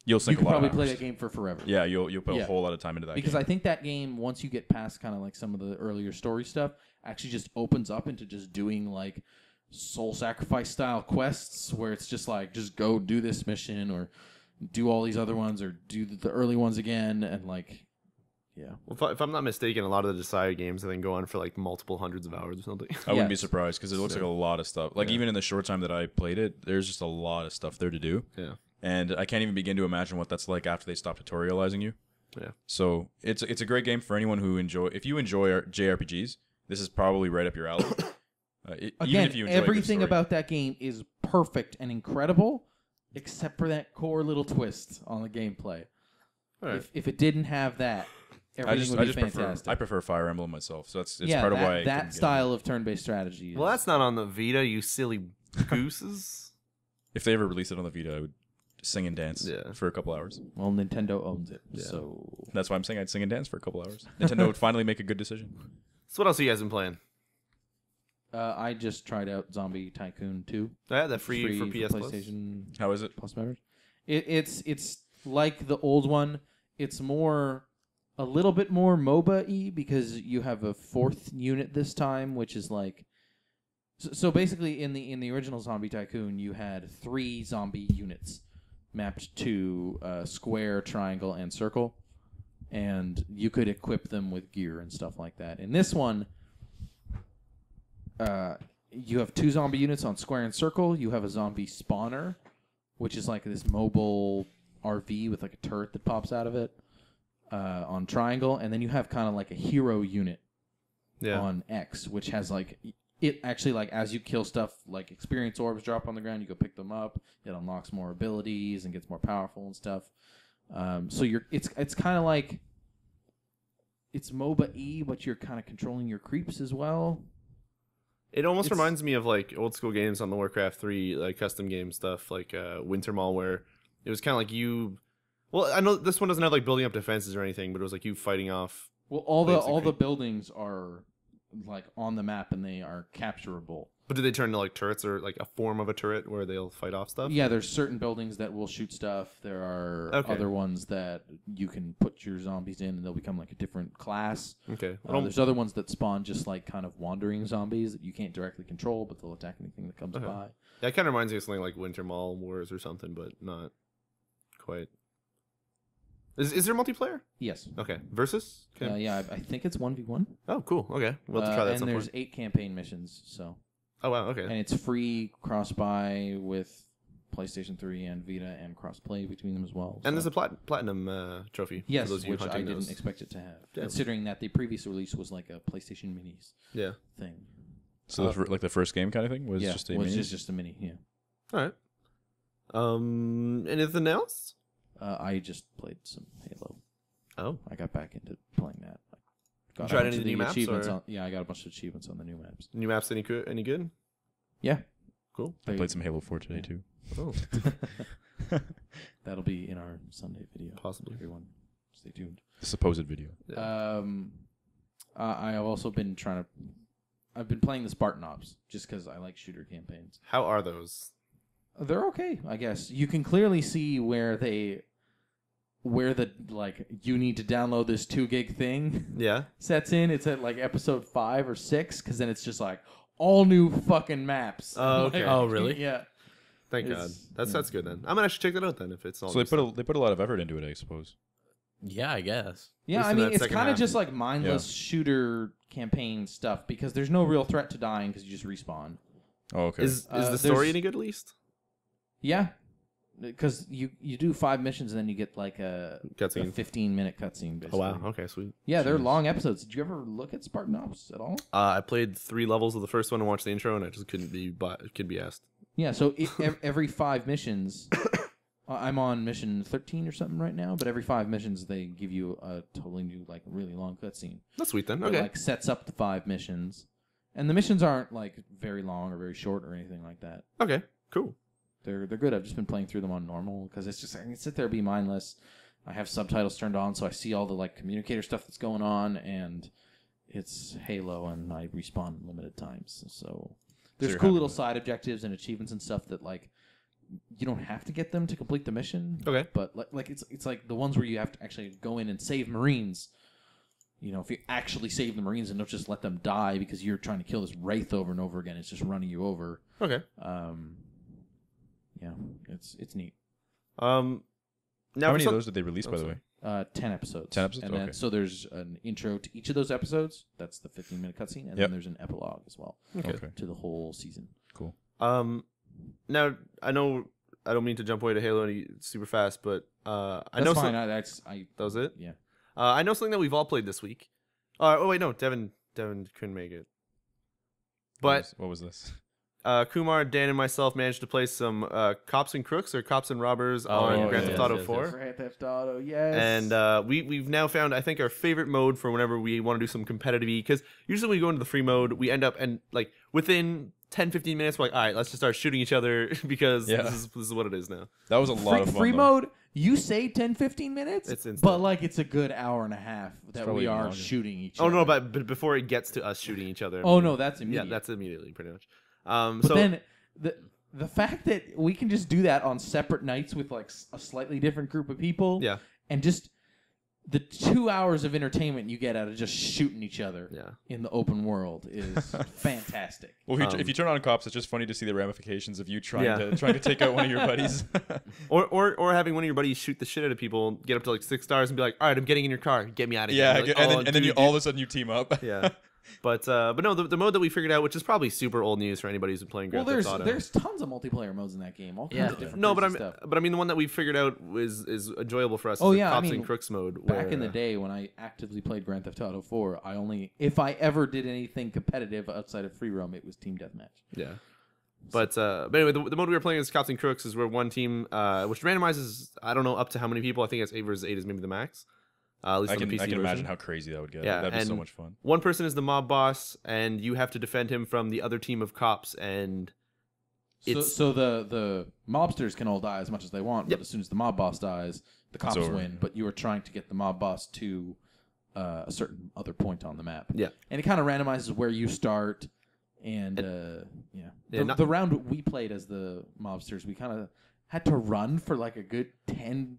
S4: you'll
S3: you
S4: sink
S3: could
S4: a lot
S3: probably
S4: of
S3: play
S4: hours.
S3: that game for forever.
S4: Yeah, you'll put
S3: Yeah.
S4: a whole lot of time into that
S3: Because
S4: game.
S3: I think that game, once you get past kind of like some of the earlier story stuff, actually just opens up into just doing like soul sacrifice style quests where it's just like, just go do this mission or do all these other ones or do the early ones again. And like, yeah.
S1: Well, if I'm not mistaken, a lot of the Desire games I think go on for like multiple hundreds of hours or something.
S4: I wouldn't be
S3: Yes.
S4: surprised because it looks like a lot of stuff. Like even in the short time that I played it, there's just a lot of stuff there to do.
S1: Yeah.
S4: And I can't even begin to imagine what that's like after they stop tutorializing you.
S1: Yeah.
S4: So it's a great game for anyone who if you enjoy JRPGs, this is probably right up your alley. Even
S3: Again,
S4: if you enjoy a good
S3: everything
S4: story.
S3: about that game is perfect and incredible, except for that core little twist on the gameplay.
S1: All right.
S3: If it didn't have that, everything would be fantastic.
S4: I prefer Fire Emblem myself, so it's
S3: yeah,
S4: part of why I
S3: that
S4: couldn't get
S3: style of turn-based strategy.
S1: Well, that's not on the Vita, you silly gooses.
S4: it. If they ever released it on the Vita, I would sing and dance
S1: Yeah.
S4: for a couple hours.
S3: well, Nintendo owns it,
S1: Yeah.
S3: so
S4: That's why I'm saying I'd sing and dance for a couple hours. Nintendo would finally make a good decision.
S1: So what else have you guys been playing?
S3: I just tried out Zombie Tycoon 2.
S1: Yeah, that free for PS Plus.
S3: PlayStation
S4: How is it?
S3: Plus members. It's like the old one. It's a little bit more MOBA-y because you have a 4th unit this time, which is like. So basically, in the original Zombie Tycoon, you had 3 zombie units mapped to square, triangle, and circle, and you could equip them with gear and stuff like that. In this one, you have 2 zombie units on square and circle. You have a zombie spawner, which is like this mobile RV with like a turret that pops out of it. on triangle, and then you have kind of like a hero unit
S1: Yeah.
S3: on X, which has like it actually like as you kill stuff, like experience orbs drop on the ground, you go pick them up. It unlocks more abilities and gets more powerful and stuff. So it's kind of like it's MOBA E, but you're kind of controlling your creeps as well.
S1: It almost
S3: It's-
S1: reminds me of like old school games on the Warcraft 3, like custom game stuff, like Wintermall, where it was kind of like you. Well, I know this one doesn't have like building up defenses or anything, but it was like you fighting off.
S3: Well, all the
S1: Basically.
S3: buildings are like on the map and they are capturable.
S1: But do they turn into like turrets or like a form of a turret where they'll fight off stuff?
S3: Yeah, there's certain buildings that will shoot stuff. There are
S1: Okay.
S3: other ones that you can put your zombies in and they'll become like a different class.
S1: Okay.
S3: There's other ones that spawn just like kind of wandering zombies that you can't directly control, but they'll attack anything that comes
S1: Okay.
S3: by.
S1: That kind of reminds me of something like Wintermall Wars or something, but not quite. Is there multiplayer?
S3: Yes.
S1: Okay. Versus? Okay.
S3: Yeah, I think it's 1v1.
S1: Oh, cool. Okay. We'll have to try that
S3: and
S1: some
S3: there's
S1: point.
S3: 8 campaign missions, so
S1: Oh, wow. Okay.
S3: and it's free cross-buy with PlayStation 3 and Vita and cross-play between them as well.
S1: And
S3: so.
S1: there's a platinum trophy.
S3: Yes,
S1: for those of you
S3: which I
S1: hunting
S3: didn't
S1: those.
S3: expect it to have,
S1: Yeah.
S3: considering that the previous release was like a PlayStation Minis
S1: Yeah.
S3: thing.
S4: So like the first game kind of thing was
S3: yeah,
S4: just a
S3: was
S4: mini?
S3: just a mini. Yeah,
S1: All right. Anything else?
S3: I just played some Halo.
S1: Oh.
S3: I got back into playing that. Got
S1: tried
S3: a bunch
S1: any of the new maps,
S3: achievements
S1: or-
S3: on, yeah, I got a bunch of achievements on the new maps.
S1: New maps any good?
S3: Yeah,
S1: Cool.
S4: I played some Halo 4 today too.
S1: Oh,
S3: that'll be in our Sunday video.
S1: possibly.
S3: Everyone, stay tuned.
S4: The supposed video.
S1: Yeah.
S3: I have also been I've been playing the Spartan Ops just because I like shooter campaigns.
S1: How are those?
S3: They're okay, I guess. You can clearly see where the like you need to download this 2 gig thing
S1: Yeah.
S3: sets in. It's at like episode 5 or 6 because then it's just like all new fucking maps.
S1: Oh, okay.
S2: Oh, really?
S3: Yeah.
S1: Thank God.
S3: It's-
S1: That's good then. I'm gonna actually check that out then if it's all.
S4: So they
S1: new
S4: put a lot of effort into it, I suppose.
S2: Yeah, I guess.
S3: Yeah,
S1: least
S3: I
S1: in
S3: mean,
S1: that
S3: it's
S1: second
S3: kind of
S1: half.
S3: just like mindless shooter campaign stuff because there's no real threat to dying because you just respawn.
S4: Oh, okay.
S1: Is the
S3: there's-
S1: story any good at least?
S3: Yeah, because you do 5 missions and then you get like a
S1: Cutscene.
S3: 15-minute cutscene.
S1: Oh
S3: Basically.
S1: wow. Okay, sweet.
S3: Yeah, they're
S4: Jeez.
S3: long episodes. Did you ever look at Spartan Ops at all?
S1: I played 3 levels of the first one and watched the intro, and I just couldn't be asked.
S3: Yeah, so every 5 missions, I'm on mission 13 or something right now. But every 5 missions, they give you a totally new, like, really long cutscene.
S1: That's sweet then.
S3: It,
S1: Okay.
S3: like sets up the 5 missions, and the missions aren't like very long or very short or anything like that.
S1: Okay. Cool.
S3: They're good. I've just been playing through them on normal because it's just I can sit there be mindless. I have subtitles turned on, so I see all the like communicator stuff that's going on, and it's Halo, and I respawn limited times. So there's
S4: you're
S3: cool
S4: happy
S3: little
S4: with it.
S3: side objectives and achievements and stuff that like you don't have to get them to complete the mission.
S1: Okay.
S3: But like it's like the ones where you have to actually go in and save Marines. You know, if you actually save the Marines and don't just let them die because you're trying to kill this Wraith over and over again, it's just running you over.
S1: Okay.
S3: Yeah, it's neat.
S1: Now
S4: How
S1: for
S4: many
S1: some-
S4: of those did they release, by the way?
S3: 10 episodes.
S4: 10 episodes?
S3: And then,
S4: Okay.
S3: so there's an intro to each of those episodes. That's the 15-minute cutscene. And
S4: Yep.
S3: then there's an epilogue as well
S1: Okay.
S3: to the whole season.
S4: Cool.
S1: Now I know I don't mean to jump away to Halo any super fast, but I
S3: That's
S1: know
S3: fine.
S1: that was it.
S3: Yeah.
S1: I know something that we've all played this week. Oh wait, no, Devin couldn't make it. But
S4: What was this?
S1: Kumar, Dan, and myself managed to play some Cops and Crooks or Cops and Robbers on
S2: yeah,
S1: Grand
S2: yes,
S1: Theft Auto
S2: yes,
S1: 4.
S2: yes.
S3: Grand Theft Auto, yes.
S1: And we've now found, I think, our favorite mode for whenever we want to do some competitive, because usually when we go into the free mode, we end up and like within 10-15 minutes we're like, all right, let's just start shooting each other because
S4: Yeah.
S1: this is what it is now.
S4: That was a lot of fun.
S3: free
S4: though.
S3: mode, you say 10-15 minutes?
S1: It's instant.
S3: But like it's a good hour and a half that
S4: probably
S3: we are
S4: longer.
S3: shooting each
S1: Oh
S3: other.
S1: no, but before it gets to us shooting each other.
S3: Oh no, that's immediate.
S1: Yeah, that's immediately pretty much.
S3: But
S1: So
S3: then the fact that we can just do that on separate nights with like a slightly different group of people,
S1: yeah,
S3: and just the 2 hours of entertainment you get out of just shooting each other
S1: yeah.
S3: in the open world is fantastic.
S4: Well, if you turn on Cops, it's just funny to see the ramifications of you trying
S1: Yeah.
S4: to take out one of your buddies.
S1: Or having one of your buddies shoot the shit out of people, get up to like 6 stars, and be like, all right, I'm getting in your car, get me out of
S4: Yeah,
S1: here. Like,
S4: and
S1: "Oh,
S4: then you
S1: dude,
S4: all of a sudden you team up.
S1: Yeah. But no, the mode that we figured out, which is probably super old news for anybody who's been playing Grand Theft Auto.
S3: There's tons of multiplayer modes in that game. All kinds of different
S1: No, but
S3: crazy stuff.
S1: I mean the one that we figured out is enjoyable for us.
S3: Oh,
S1: is
S3: yeah,
S1: the
S3: I
S1: Cops
S3: mean,
S1: and Crooks mode.
S3: Back in the day when I actively played Grand Theft Auto 4, if I ever did anything competitive outside of free roam, it was team deathmatch.
S1: Yeah. But anyway, the mode we were playing as Cops and Crooks is where one team, which randomizes, I don't know up to how many people. I think it's 8 versus 8 is maybe the max. At least
S4: I
S1: on the PC
S4: can
S1: version.
S4: imagine how crazy that would get.
S1: Yeah,
S4: That'd be so
S1: and
S4: much fun.
S1: One person is the mob boss, and you have to defend him from the other team of cops. And
S3: So the mobsters can all die as much as they want, but as soon as the mob boss dies, the cops
S4: over.
S3: win. But you are trying to get the mob boss to a certain other point on the map.
S1: Yeah.
S3: And it kind of randomizes where you start. And the round we played as the mobsters, we kind of had to run for like a good 10,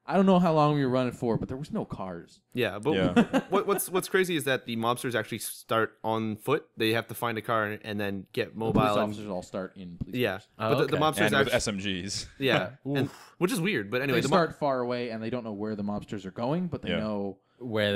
S3: I don't know how long we were running for, but there was no cars.
S1: Yeah, but
S4: Yeah.
S1: what's crazy is that the mobsters actually start on foot. They have to find a car and then get mobile.
S3: The police
S1: and,
S3: officers all start in police
S1: yeah,
S3: cars.
S1: but the mobsters
S4: And with
S1: actually,
S4: SMGs.
S1: yeah, and, which is weird. But anyway,
S3: They start far away and they don't know where the mobsters are going, but they know
S2: where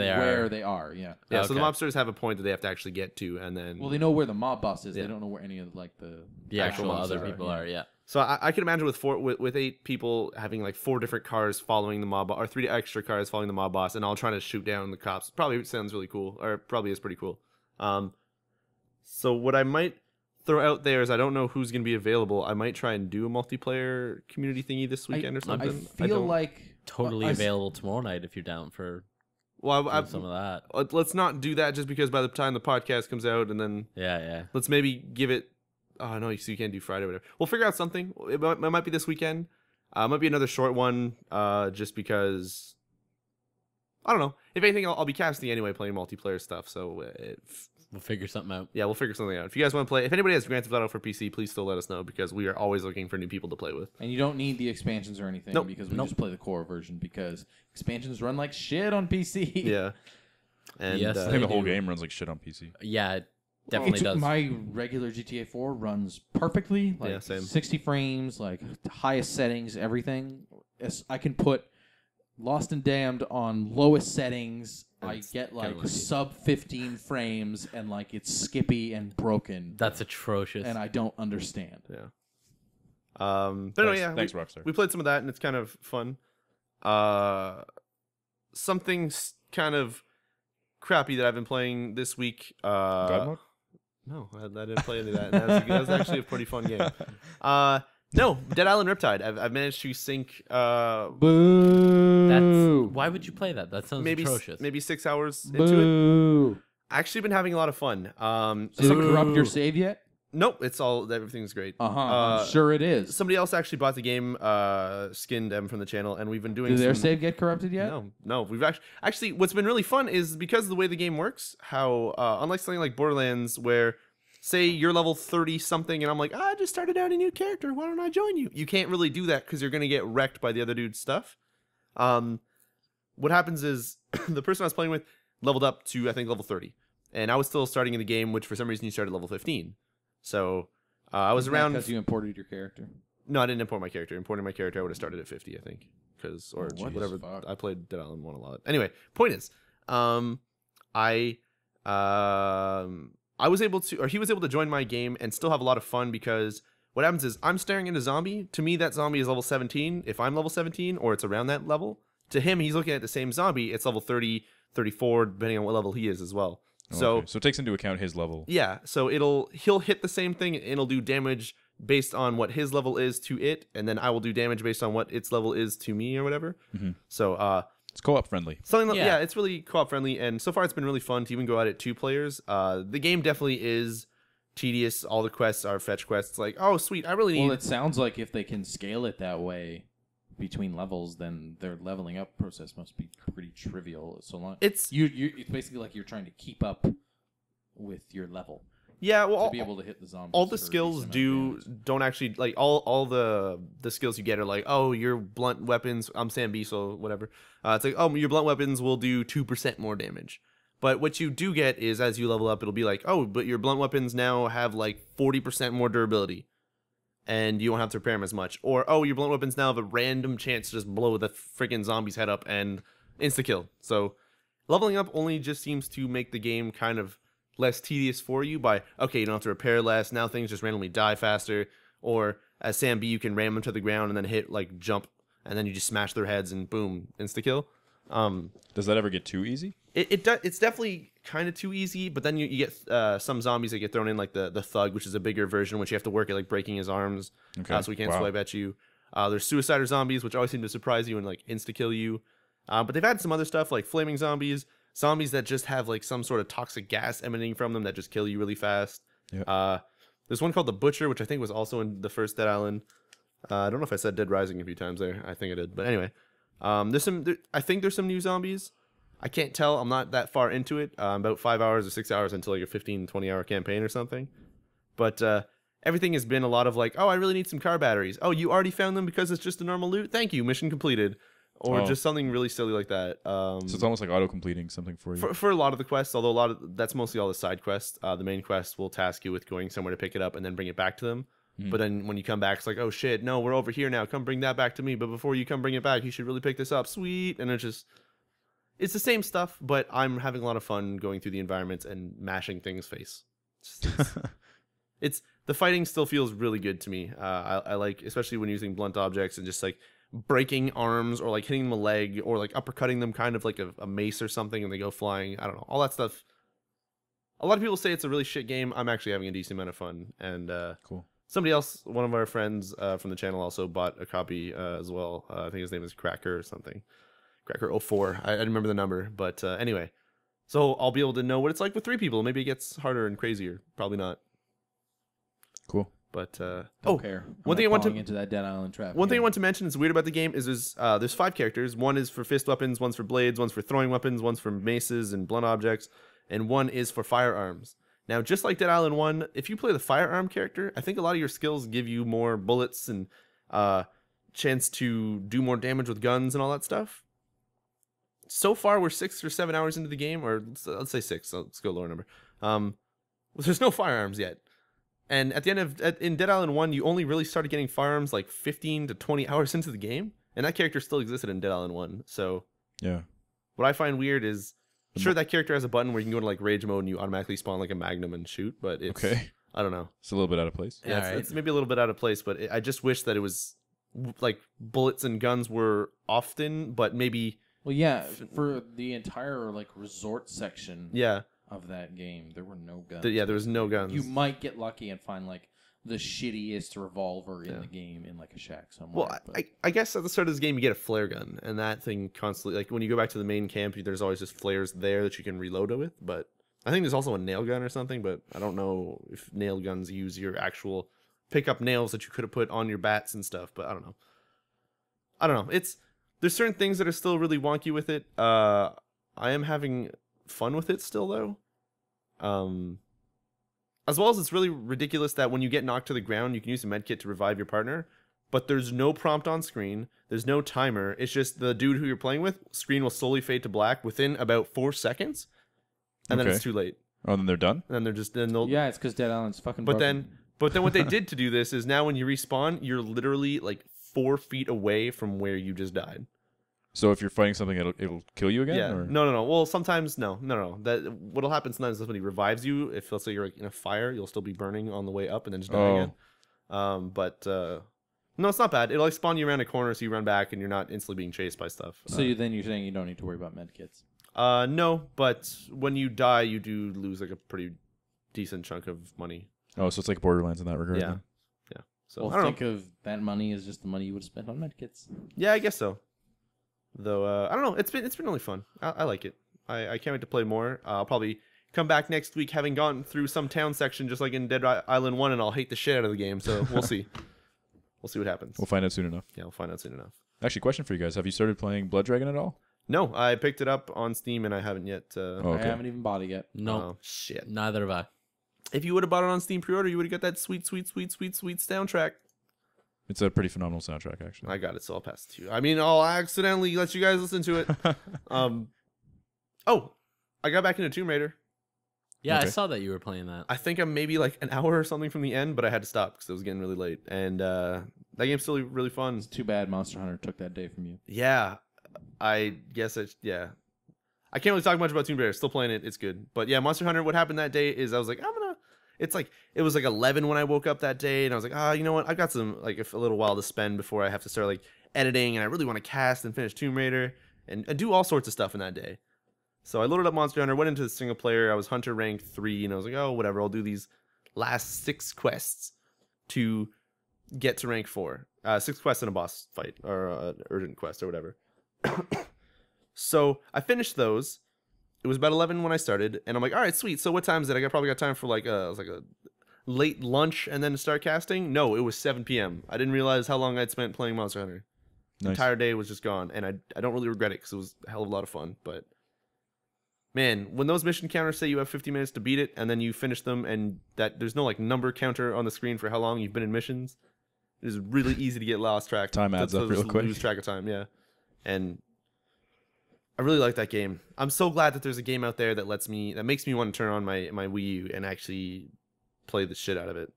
S2: they are.
S3: Yeah.
S1: yeah. So the
S2: Okay.
S1: mobsters have a point that they have to actually get to, and then
S3: Well, they know where the mob boss is.
S1: Yeah.
S3: They don't know where any of the
S2: actual
S1: mobsters
S2: other
S1: are,
S2: people are. Yeah.
S1: So I can imagine with 8 people having like 4 different cars following the mob or 3 extra cars following the mob boss, and all trying to shoot down the cops. Probably sounds really cool, or probably is pretty cool. So what I might throw out there is I don't know who's going to be available. I might try and do a multiplayer community thingy this weekend or something.
S3: I feel
S1: don't-
S3: like
S2: Totally
S3: I s-
S2: available tomorrow night if you're down for
S1: well,
S2: doing some of that.
S1: let's not do that just because by the time the podcast comes out, and then
S2: Yeah.
S1: let's maybe give it. Oh no, so you can't do Friday or whatever. We'll figure out something. It might be this weekend. It might be another short one. Just because I don't know. If anything, I'll be casting anyway, playing multiplayer stuff. So
S2: We'll figure something out.
S1: yeah, we'll figure something out. If you guys want to play, if anybody has Grand Theft Auto for PC, please still let us know because we are always looking for new people to play with.
S3: And you don't need the expansions or anything
S1: Nope.
S3: because we just play the core version because expansions run like shit on PC.
S1: Yeah. And
S2: Yes,
S4: I
S2: they
S4: think the whole
S2: do.
S4: game runs like shit on PC.
S2: Yeah, it definitely does.
S3: My regular GTA 4 runs perfectly, like
S1: Yeah, same.
S3: 60 frames, like highest settings, everything. I can put Lost and Damned on lowest settings. I get like
S2: kinda lucky.
S3: sub 15 frames and like it's skippy and broken,
S2: That's atrocious.
S3: and I don't understand.
S1: yeah. But no, yeah.
S4: Thanks, Rockstar.
S1: We played some of that and it's kind of fun. Something kind of crappy that I've been playing this week.
S4: God mode?
S1: No, I didn't play any of that. That was actually a pretty fun game. No, Dead Island Riptide. I've managed to sync
S3: Boo!
S2: That's why would you play that? That sounds
S1: maybe
S2: atrocious.
S1: maybe 6 hours into it.
S3: Boo!
S1: Actually, been having a lot of fun.
S3: Did it corrupt your save yet?
S1: Nope, everything's great.
S3: I'm sure it is.
S1: Somebody else actually bought the game, skinned them from the channel, and we've been doing.
S3: Did their
S1: some-
S3: save get corrupted yet?
S1: No. We've actually what's been really fun is because of the way the game works. How unlike something like Borderlands, where say you're level 30 something, and I'm like, I just started out a new character. Why don't I join you? You can't really do that because you're gonna get wrecked by the other dude's stuff. What happens is the person I was playing with leveled up to I think level 30, and I was still starting in the game, which for some reason you started level 15. So I was around.
S3: because you imported your character.
S1: No, I didn't import my character. Importing my character, I would have started at 50, I think, or
S3: what
S1: whatever.
S3: the fuck?
S1: I played Dead Island 1 a lot. Anyway, point is, I was able to, or he was able to join my game and still have a lot of fun because what happens is I'm staring at a zombie. To me, that zombie is level 17. If I'm level 17 or it's around that level, to him, he's looking at the same zombie. It's level 30, 34, depending on what level he is as well. So
S4: Okay. So it takes into account his level.
S1: yeah, so he'll hit the same thing and it'll do damage based on what his level is to it, and then I will do damage based on what its level is to me or whatever.
S4: Mhm.
S1: So
S4: It's co-op friendly.
S1: something like,
S2: Yeah.
S1: yeah, it's really co-op friendly, and so far it's been really fun to even go at it 2 players. The game definitely is tedious. All the quests are fetch quests. Like, oh sweet, I really need.
S3: Well, it sounds like if they can scale it that way between levels, then their leveling up process must be pretty trivial. So long
S1: it's
S3: it's basically like you're trying to keep up with your level
S1: yeah. Well,
S3: to be able to hit the zombies.
S1: all the
S3: for a
S1: skills
S3: decent amount of damage.
S1: don't actually like all the skills you get are like, oh, your blunt weapons. I'm Sam Beasel, whatever. It's like, oh, your blunt weapons will do 2% more damage. But what you do get is as you level up, it'll be like, oh, but your blunt weapons now have like 40% more durability, and you don't have to repair them as much. Or oh, your blunt weapons now have a random chance to just blow the freaking zombie's head up and insta kill. So leveling up only just seems to make the game kind of less tedious for you by, okay, you don't have to repair less, now things just randomly die faster, or as Sam B, you can ram them to the ground and then hit like jump, and then you just smash their heads and boom, insta-kill.
S4: Does that ever get too easy?
S1: It's definitely kind of too easy, but then you get some zombies that get thrown in, like the thug, which is a bigger version, which you have to work at like breaking his arms, so he can't swipe at you. There's suicider zombies, which always seem to surprise you and like insta-kill you. But they've added some other stuff like flaming zombies that just have like some sort of toxic gas emanating from them that just kill you really fast.
S4: Yeah.
S1: There's one called the Butcher, which I think was also in the first Dead Island. I don't know if I said Dead Rising a few times there. I think I did. But anyway, I think there's some new zombies. I can't tell. I'm not that far into it. I'm about 5 hours or 6 hours into like a 15, 20-hour campaign or something. But everything has been a lot of like, oh, I really need some car batteries. Oh, you already found them because it's just a normal loot? Thank you. Mission completed. Or just something really silly like that.
S4: So it's almost like auto-completing something for you.
S1: For a lot of the quests, although that's mostly all the side quests. The main quest will task you with going somewhere to pick it up and then bring it back to them. But then when you come back, it's like, oh shit, no, we're over here now. Come bring that back to me. But before you come bring it back, you should really pick this up. Sweet. And it's the same stuff, but I'm having a lot of fun going through the environments and mashing things face. It's the fighting still feels really good to me. I like, especially when using blunt objects and just like breaking arms or like hitting them a leg or like uppercutting them kind of like a mace or something and they go flying. I don't know. All that stuff. A lot of people say it's a really shit game. I'm actually having a decent amount of fun. And
S4: cool.
S1: Somebody else, one of our friends from the channel also bought a copy as well. I think his name is Cracker or something. Cracker 04. I remember the number. But anyway. So I'll be able to know what it's like with 3 people. Maybe it gets harder and crazier. Probably not.
S4: Cool.
S3: But
S1: don't
S3: care.
S1: One thing I want to
S3: into that Dead Island trap.
S1: One thing I want to mention is weird about the game is there's 5 characters. One is for fist weapons, one's for blades, one's for throwing weapons, one's for maces and blunt objects, and one is for firearms. Now, just like Dead Island 1, if you play the firearm character, I think a lot of your skills give you more bullets and chance to do more damage with guns and all that stuff. So far, we're 6 or 7 hours into the game, or let's say 6. So let's go lower number. There's no firearms yet. And at the end in Dead Island 1, you only really started getting firearms like 15 to 20 hours into the game. And that character still existed in Dead Island 1. So
S4: yeah, what
S1: I find weird is, sure, that character has a button where you can go into like rage mode and you automatically spawn like a magnum and shoot. But it's, I don't know.
S4: It's a little bit out of place.
S1: Yeah, it's maybe a little bit out of place. But I just wish that it was like bullets and guns were often, but maybe...
S3: Well, yeah, for the entire like resort section.
S1: Yeah.
S3: Of that game, there were no guns.
S1: There was no guns.
S3: You might get lucky and find like the shittiest revolver in the game in like a shack somewhere.
S1: Well, I guess at the start of this game you get a flare gun, and that thing constantly, like when you go back to the main camp, there's always just flares there that you can reload it with. But I think there's also a nail gun or something, but I don't know if nail guns use your actual pick up nails that you could have put on your bats and stuff. But I don't know. There's certain things that are still really wonky with it. I am having fun with it still though. As well as it's really ridiculous that when you get knocked to the ground, you can use a medkit to revive your partner, but there's no prompt on screen. There's no timer. It's just the dude who you're playing with. Screen will slowly fade to black within about 4 seconds, and then it's too late.
S4: Oh, then they're done.
S1: And then they'll.
S3: Yeah, it's because Dead Island's fucking.
S1: But then what they did to do this is now when you respawn, you're literally like 4 feet away from where you just died.
S4: So if you're fighting something, it'll kill you again?
S1: Yeah.
S4: Or?
S1: No. Well, sometimes no. That what'll happen sometimes is somebody revives you. If let's say you're like in a fire, you'll still be burning on the way up and then just die again. No, it's not bad. It'll like spawn you around a corner, so you run back and you're not instantly being chased by stuff.
S3: So then you're saying you don't need to worry about medkits?
S1: No, but when you die, you do lose like a pretty decent chunk of money.
S4: Oh, so it's like Borderlands in that regard.
S1: Yeah.
S4: Then?
S1: Yeah. So
S3: I think of that money as just the money you would have spent on medkits.
S1: Yeah, I guess so. Though I don't know, it's been really fun. I like it. I can't wait to play more. I'll probably come back next week having gone through some town section just like in Dead Island 1, and I'll hate the shit out of the game. So we'll see. We'll see what happens.
S4: We'll find out soon enough.
S1: Yeah, we'll find out soon enough.
S4: Actually, question for you guys: have you started playing Blood Dragon at all?
S1: No, I picked it up on Steam and I haven't yet.
S3: I haven't even bought it yet.
S2: No,
S1: oh, shit.
S2: Neither have I.
S1: If you would have bought it on Steam pre-order, you would have got that sweet soundtrack.
S4: It's a pretty phenomenal soundtrack, actually.
S1: I got it, so I'll pass it to you. I mean, I'll accidentally let you guys listen to it. Oh, I got back into Tomb Raider.
S2: Yeah, I saw that you were playing that.
S1: I think I'm maybe like an hour or something from the end, but I had to stop because it was getting really late. And that game's still really fun.
S3: It's too bad Monster Hunter took that day from you.
S1: Yeah, I guess yeah. I can't really talk much about Tomb Raider. Still playing it. It's good. But yeah, Monster Hunter, what happened that day is I was like, it was like 11 when I woke up that day, and I was like, you know what? I've got some, like, a little while to spend before I have to start, like, editing, and I really want to cast and finish Tomb Raider and do all sorts of stuff in that day. So I loaded up Monster Hunter, went into the single player. I was Hunter rank 3, and I was like, oh, whatever. I'll do these last 6 quests to get to rank 4. 6 quests in a boss fight, or an urgent quest, or whatever. So I finished those. It was about 11 when I started, and I'm like, all right, sweet. So what time is it? I probably got time for like a late lunch and then to start casting. No, it was 7 p.m. I didn't realize how long I'd spent playing Monster Hunter. The entire day was just gone, and I don't really regret it because it was a hell of a lot of fun. But man, when those mission counters say you have 50 minutes to beat it, and then you finish them, and that there's no like number counter on the screen for how long you've been in missions, it is really easy to get lost track.
S4: Time adds up real quick.
S1: Lose track of time, yeah. And I really like that game. I'm so glad that there's a game out there that makes me want to turn on my Wii U and actually play the shit out of it.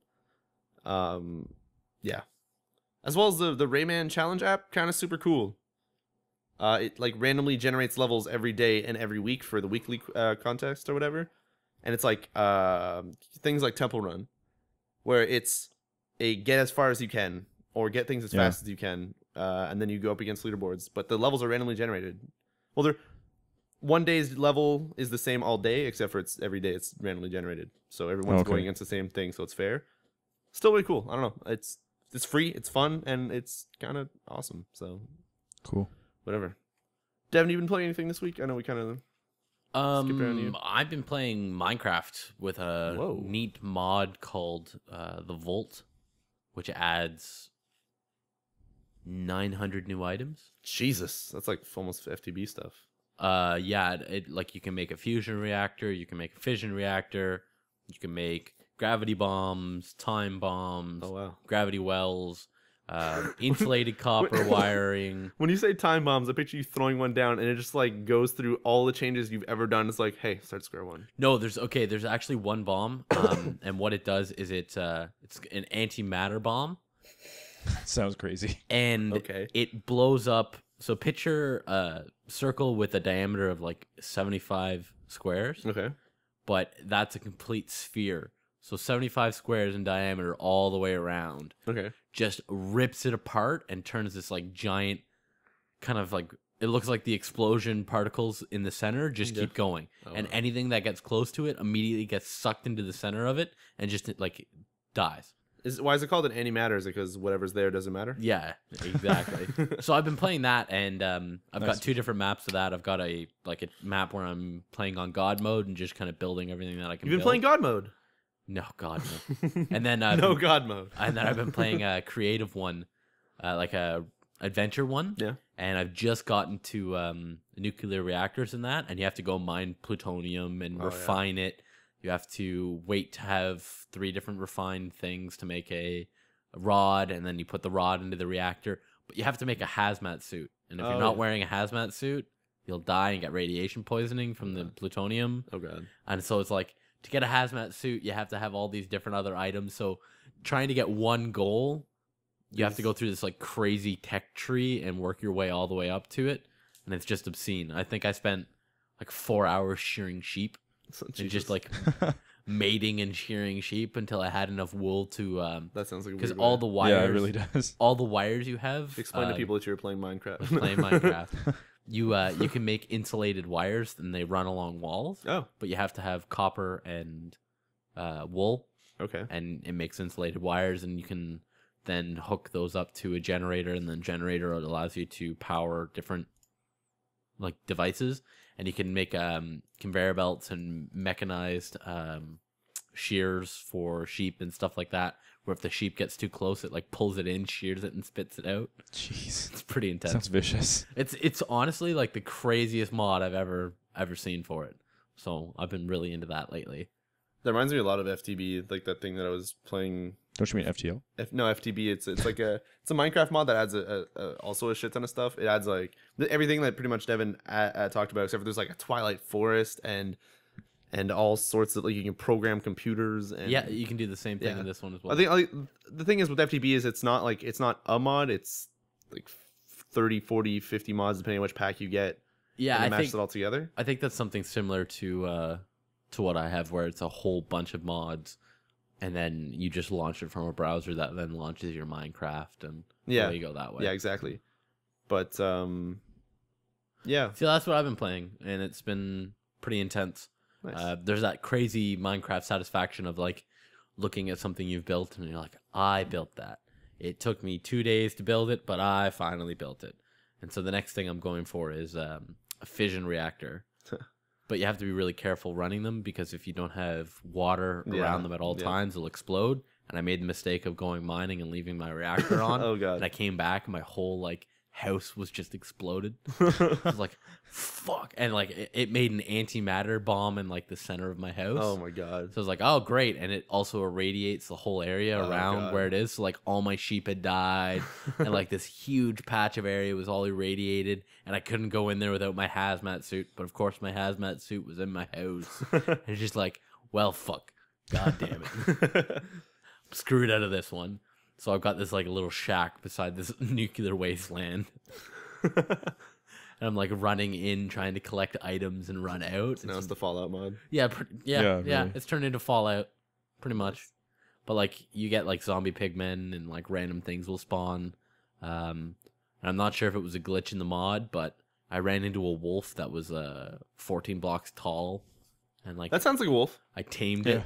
S1: Yeah. As well as the Rayman Challenge app, kind of super cool. It like randomly generates levels every day and every week for the weekly contest or whatever. And it's like things like Temple Run, where it's a get as far as you can or get things as fast as you can, and then you go up against leaderboards. But the levels are randomly generated. Well, one day's level is the same all day, except for it's every day it's randomly generated. So everyone's going against the same thing, so it's fair. Still really cool. I don't know. It's free, it's fun, and it's kind of awesome. So
S4: cool.
S1: Whatever. Devin, you been playing anything this week? I know we kind of skipped around you.
S2: I've been playing Minecraft with a neat mod called the Vault, which adds 900 new items.
S1: Jesus, that's like almost FTB stuff.
S2: Yeah, like you can make a fusion reactor, you can make a fission reactor, you can make gravity bombs, time bombs, gravity wells, insulated copper wiring.
S1: When you say time bombs, I picture you throwing one down and it just like goes through all the changes you've ever done. It's like, hey, start square one.
S2: No, there's actually one bomb, and what it does is it's an antimatter bomb.
S4: Sounds crazy.
S2: And it blows up. So picture a circle with a diameter of like 75 squares.
S1: Okay.
S2: But that's a complete sphere. So 75 squares in diameter all the way around.
S1: Okay.
S2: Just rips it apart and turns this like giant kind of like, it looks like the explosion particles in the center just keep going. And anything that gets close to it immediately gets sucked into the center of it and just like dies.
S1: Why is it called an antimatter? Is it because whatever's there doesn't matter?
S2: Yeah, exactly. So I've been playing that, and I've got 2 different maps of that. I've got a map where I'm playing on God mode and just kind of building everything that I can.
S1: You've been playing God mode?
S2: No, God no. And then
S1: no God mode.
S2: And then I've been playing a creative one, like a adventure one.
S1: Yeah.
S2: And I've just gotten to nuclear reactors in that, and you have to go mine plutonium and refine it. You have to wait to have 3 different refined things to make a rod, and then you put the rod into the reactor. But you have to make a hazmat suit. And if you're not wearing a hazmat suit, you'll die and get radiation poisoning from the plutonium.
S1: Oh, God.
S2: And so it's like, to get a hazmat suit, you have to have all these different other items. So trying to get one goal, you have to go through this like crazy tech tree and work your way all the way up to it. And it's just obscene. I think I spent like 4 hours shearing sheep. And just like mating and shearing sheep until I had enough wool to
S1: that sounds like a
S2: because
S1: weird
S2: all
S1: way.
S2: the wires,
S4: yeah, it really does.
S2: All the wires you have.
S1: Explain to people that you're playing Minecraft.
S2: Playing Minecraft, you can make insulated wires and they run along walls.
S1: Oh,
S2: but you have to have copper and wool.
S1: Okay,
S2: and it makes insulated wires, and you can then hook those up to a generator, and then generator allows you to power different like devices. And you can make conveyor belts and mechanized shears for sheep and stuff like that. Where if the sheep gets too close, it like pulls it in, shears it, and spits it out.
S4: Jeez,
S2: it's pretty intense.
S4: Sounds vicious.
S2: It's honestly like the craziest mod I've ever seen for it. So I've been really into that lately.
S1: That reminds me a lot of FTB, like that thing that I was playing.
S4: Don't you mean FTL?
S1: No, FTB. It's like it's a Minecraft mod that adds also a shit ton of stuff. It adds like everything that pretty much Devin talked about, except for there's like a Twilight Forest and all sorts of like you can program computers. And
S2: yeah, you can do the same thing in this one as well.
S1: I think like, the thing is with FTB is it's not a mod. It's like 30, 40, 50 mods depending on which pack you get.
S2: Yeah,
S1: and
S2: I
S1: it matches
S2: think
S1: it all together.
S2: I think that's something similar to what I have, where it's a whole bunch of mods, and then you just launch it from a browser that then launches your Minecraft, and you go that way.
S1: Yeah, exactly. But yeah.
S2: See, that's what I've been playing, and it's been pretty intense.
S1: Nice.
S2: There's that crazy Minecraft satisfaction of like looking at something you've built, and you're like, I built that. It took me 2 days to build it, but I finally built it. And so the next thing I'm going for is a fission reactor. But you have to be really careful running them, because if you don't have water around them at all times, they'll explode. And I made the mistake of going mining and leaving my reactor on.
S1: Oh, God.
S2: And I came back and my whole like house was just exploded. I was like, fuck. And like it made an antimatter bomb in like the center of my house.
S1: Oh my God.
S2: So I was like, oh great. And it also irradiates the whole area around where it is. So like all my sheep had died and like this huge patch of area was all irradiated, and I couldn't go in there without my hazmat suit. But of course my hazmat suit was in my house. And it's just like, well fuck. God damn it. I'm screwed out of this one. So I've got this like little shack beside this nuclear wasteland. And I'm like running in, trying to collect items and run out.
S1: Now it's the Fallout mod.
S2: Yeah, yeah.
S4: Really.
S2: It's turned into Fallout, pretty much. But like you get like zombie pigmen and like random things will spawn. And I'm not sure if it was a glitch in the mod, but I ran into a wolf that was 14 blocks tall, and like
S1: That sounds like a wolf.
S2: I tamed it.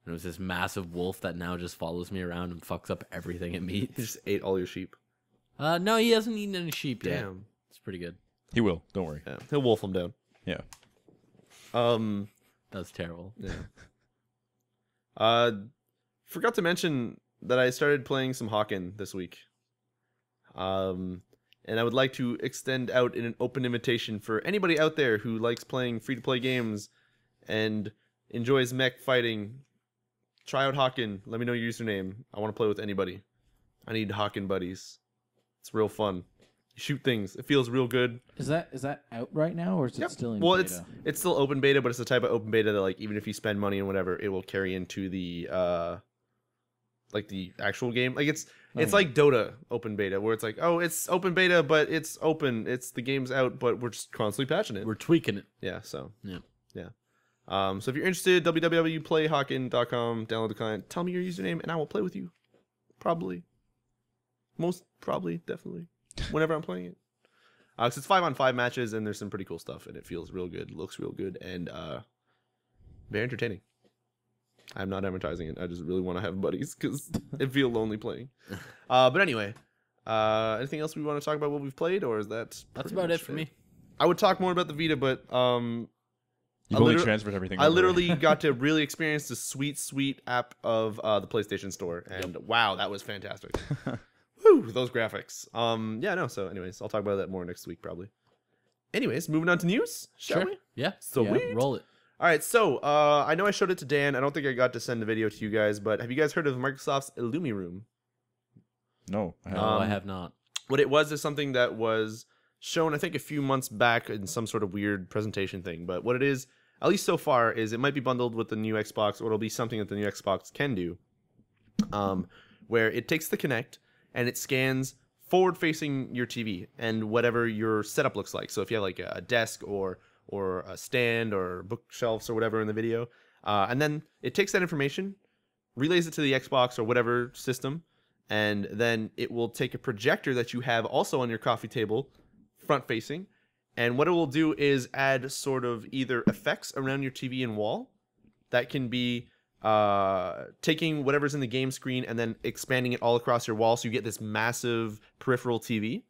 S2: And it was this massive wolf that now just follows me around and fucks up everything it meets.
S1: He just ate all your sheep.
S2: No, he hasn't eaten any sheep yet.
S1: Damn.
S2: It's pretty good.
S4: He will. Don't worry.
S1: Yeah. He'll wolf them down.
S4: Yeah.
S2: That's terrible.
S1: Yeah. Forgot to mention that I started playing some Hawken this week. And I would like to extend out an open invitation for anybody out there who likes playing free-to-play games and enjoys mech fighting. Try out Hawken. Let me know your username. I want to play with anybody. I need Hawken buddies. It's real fun. You shoot things. It feels real good.
S3: Is that out right now, or is it still in
S1: well,
S3: beta?
S1: it's still open beta, but it's the type of open beta that like even if you spend money and whatever, it will carry into the like the actual game. Like it's like Dota open beta, where it's like, oh, it's open beta, but it's open. It's the game's out, but we're just constantly patching it.
S2: We're tweaking it.
S1: Yeah. So
S2: Yeah.
S1: So if you're interested, www.playhawken.com, download the client, tell me your username, and I will play with you. Probably. Most probably, definitely. Whenever I'm playing it. Cause it's 5-on-5 matches, and there's some pretty cool stuff, and it feels real good, looks real good, and very entertaining. I'm not advertising it. I just really want to have buddies, because it feels lonely playing. But anyway, anything else we want to talk about what we've played, or is that
S2: That's about it for me.
S1: I would talk more about the Vita, but
S4: You've only transferred everything.
S1: I
S4: over.
S1: literally got to really experience the sweet app of the PlayStation Store, and wow, that was fantastic. Woo, those graphics. So anyways, I'll talk about that more next week probably. Anyways, moving on to news, shall we?
S2: Yeah.
S1: Sweet.
S2: Roll it.
S1: All right, so I know I showed it to Dan. I don't think I got to send the video to you guys, but have you guys heard of Microsoft's Illumi Room?
S4: No.
S2: No, I have not.
S1: What it was is something that was shown, I think, a few months back in some sort of weird presentation thing. But what it is, at least so far, is it might be bundled with the new Xbox, or it'll be something that the new Xbox can do, where it takes the Kinect and it scans forward-facing your TV and whatever your setup looks like. So if you have like a desk or a stand or bookshelves or whatever in the video, and then it takes that information, relays it to the Xbox or whatever system, and then it will take a projector that you have also on your coffee table, front facing, and what it will do is add sort of either effects around your TV and wall that can be taking whatever's in the game screen and then expanding it all across your wall so you get this massive peripheral TV.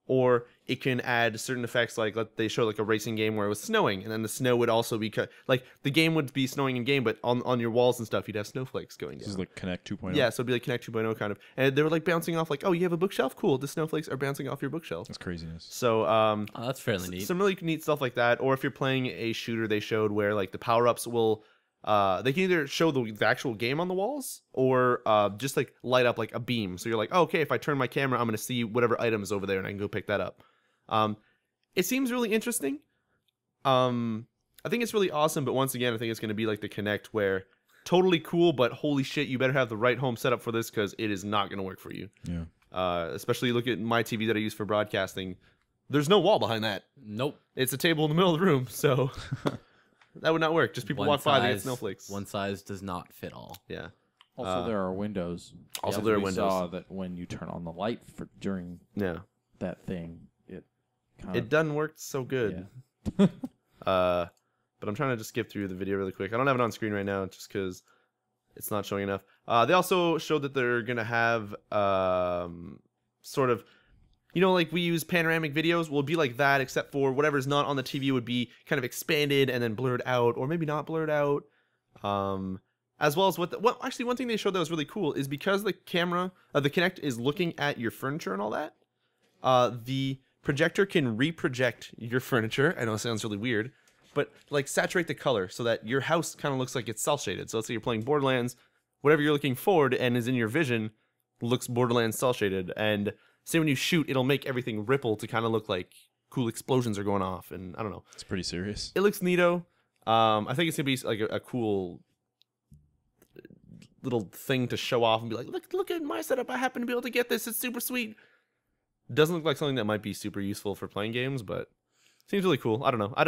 S1: Or it can add certain effects, like they show like a racing game where it was snowing, and then the snow would also be like the game would be snowing in game, but on your walls and stuff you'd have snowflakes going down.
S4: This is like Kinect 2.0.
S1: Yeah, so it'd be like Kinect 2.0 kind of, and they were like bouncing off, like, oh, you have a bookshelf, cool. The snowflakes are bouncing off your bookshelf.
S4: That's craziness.
S1: So
S2: Oh, that's fairly neat.
S1: some really neat stuff like that. Or if you're playing a shooter, they showed where like the power ups will. They can either show the actual game on the walls or just like light up like a beam. So you're like, oh, okay, if I turn my camera, I'm going to see whatever item is over there and I can go pick that up. It seems really interesting. I think it's really awesome, but once again, I think it's going to be like the Kinect, where totally cool, but holy shit, you better have the right home setup for this because it is not going to work for you.
S4: Yeah.
S1: Especially look at my TV that I use for broadcasting. There's no wall behind that.
S2: Nope.
S1: It's a table in the middle of the room, so that would not work. Just people walk by, they get snowflakes.
S2: One size does not fit all.
S1: Yeah.
S3: Also, there are windows.
S1: Also, there are
S3: we
S1: windows.
S3: saw that when you turn on the light during that thing,
S1: it doesn't work so good.
S3: Yeah.
S1: But I'm trying to just skip through the video really quick. I don't have it on screen right now just because it's not showing enough. They also showed that they're gonna have sort of, like we use panoramic videos, will be like that, except for whatever's not on the TV would be kind of expanded and then blurred out, or maybe not blurred out. As well as actually one thing they showed that was really cool is because the camera, the Kinect is looking at your furniture and all that, the projector can reproject your furniture. I know it sounds really weird, but like saturate the color so that your house kind of looks like it's cel shaded. So let's say you're playing Borderlands, whatever you're looking forward and is in your vision looks Borderlands cel shaded. And say when you shoot, it'll make everything ripple to kind of look like cool explosions are going off. And I don't know.
S4: It's pretty serious.
S1: It looks neato. I think it's gonna be like a cool little thing to show off and be like, look at my setup. I happen to be able to get this. It's super sweet. Doesn't look like something that might be super useful for playing games, but seems really cool. I don't know. I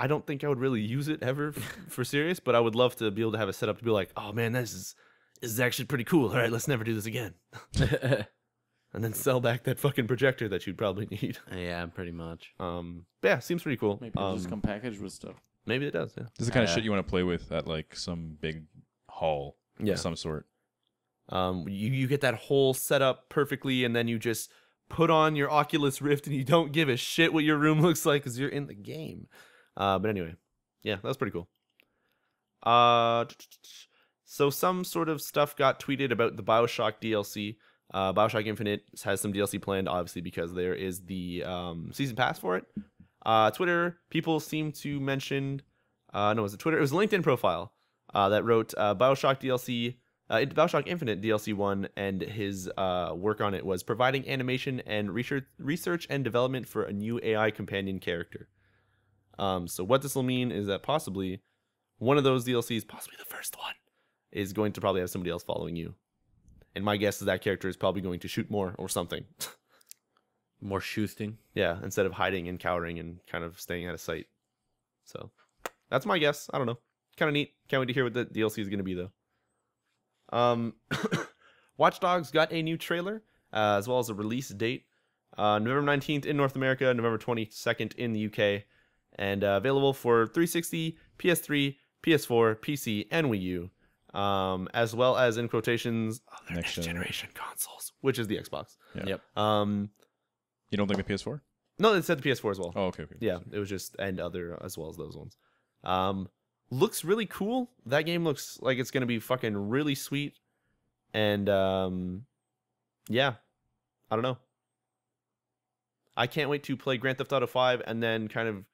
S1: don't think I would really use it ever for serious, but I would love to be able to have a setup to be like, oh man, this is actually pretty cool. All right, let's never do this again. And then sell back that fucking projector that you'd probably need.
S2: Yeah, pretty much.
S1: Yeah, seems pretty cool.
S3: Maybe it'll just come packaged with stuff.
S1: Maybe it does, yeah.
S4: This is the kind of shit you want to play with at like some big hall of some sort.
S1: You get that whole setup perfectly, and then you just put on your Oculus Rift, and you don't give a shit what your room looks like because you're in the game. But anyway, yeah, that was pretty cool. So some sort of stuff got tweeted about the BioShock DLC. BioShock Infinite has some DLC planned, obviously, because there is the season pass for it. Twitter, people seem to mention, no, was it Twitter? It was a LinkedIn profile that wrote BioShock DLC, BioShock Infinite DLC 1, and his work on it was providing animation and research and development for a new AI companion character. So what this will mean is that possibly one of those DLCs, possibly the first one, is going to probably have somebody else following you. And my guess is that character is probably going to shoot more or something.
S2: More shooting.
S1: Yeah, instead of hiding and cowering and kind of staying out of sight. So that's my guess. I don't know. Kind of neat. Can't wait to hear what the DLC is going to be, though. Watch Dogs got a new trailer, as well as a release date. November 19th in North America, November 22nd in the UK. And available for 360, PS3, PS4, PC, and Wii U. As well as, in quotations, other next generation consoles, which is the Xbox.
S4: Yeah.
S2: Yep.
S4: You don't think the PS4?
S1: No, it said the PS4 as well.
S4: Oh, okay.
S1: Yeah, it was just, and other as well as those ones. Looks really cool. That game looks like it's going to be fucking really sweet. And, yeah, I don't know. I can't wait to play Grand Theft Auto 5 and then kind of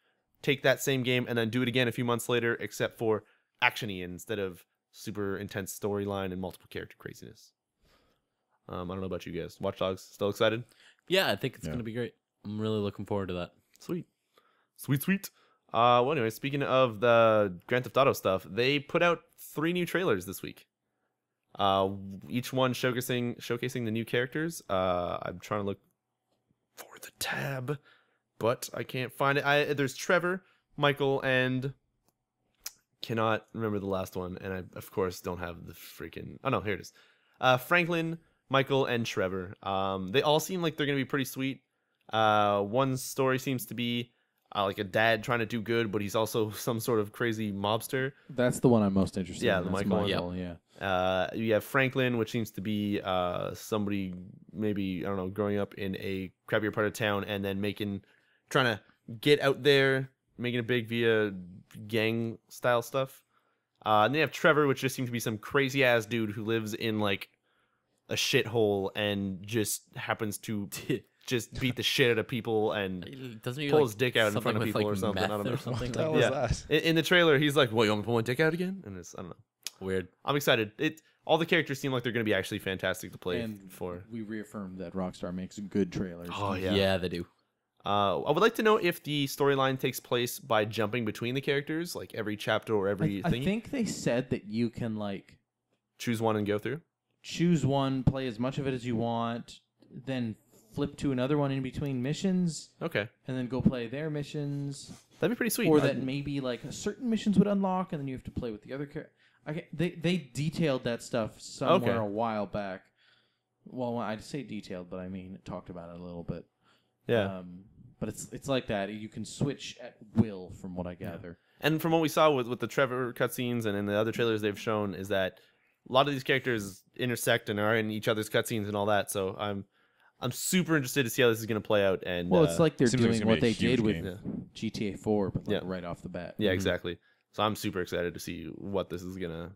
S1: take that same game and then do it again a few months later, except for action-y instead of super intense storyline and multiple character craziness. I don't know about you guys. Watch Dogs, still excited?
S2: Yeah, I think it's going to be great. I'm really looking forward to that.
S1: Sweet. Sweet. Well, anyway, speaking of the Grand Theft Auto stuff, they put out 3 new trailers this week. Each one showcasing the new characters. I'm trying to look for the tab, but I can't find it. There's Trevor, Michael, and cannot remember the last one, and I, of course, don't have the freaking... Oh, no, here it is. Franklin, Michael, and Trevor. They all seem like they're going to be pretty sweet. One story seems to be like a dad trying to do good, but he's also some sort of crazy mobster.
S3: That's the one I'm most interested in.
S1: Yeah, the Michael one.
S3: Yeah.
S1: You have Franklin, which seems to be somebody maybe, I don't know, growing up in a crappier part of town and then trying to get out there, making it big via gang style stuff. And then you have Trevor, which just seems to be some crazy ass dude who lives in like a shithole and just happens to just beat the shit out of people and pull his dick out in front of people or something. I don't know.
S2: Or something
S4: What
S2: like
S4: was
S2: that.
S4: that?
S1: In the trailer, he's like, "Well, you want me to pull my dick out again?" And it's, I don't know.
S2: Weird.
S1: I'm excited. All the characters seem like they're going to be actually fantastic to play
S3: And
S1: for.
S3: we reaffirmed that Rockstar makes good trailers.
S1: Oh yeah.
S2: Yeah, they do.
S1: I would like to know if the storyline takes place by jumping between the characters, like every chapter or every
S3: I
S1: thing.
S3: think they said that you can like
S1: Choose one and go through.
S3: choose one, play as much of it as you want, then flip to another one in between missions,
S1: Okay,
S3: and then go play their missions.
S1: that'd be pretty sweet.
S3: Or that maybe like certain missions would unlock, and then you have to play with the other character. They detailed that stuff somewhere a while back. Well, I'd say detailed, but I mean talked about it a little bit.
S1: Yeah.
S3: But it's like that. You can switch at will, from what I gather.
S1: And from what we saw with the Trevor cutscenes and in the other trailers they've shown, is that a lot of these characters intersect and are in each other's cutscenes and all that. So I'm super interested to see how this is going to play out. And
S3: Well, it's like they're
S4: seems like it's
S3: doing
S4: gonna
S3: what
S4: be a
S3: they did
S4: huge
S3: with
S4: game.
S3: GTA 4, but like
S1: Yeah.
S3: right off the bat.
S1: yeah, exactly. So I'm super excited to see what this is gonna.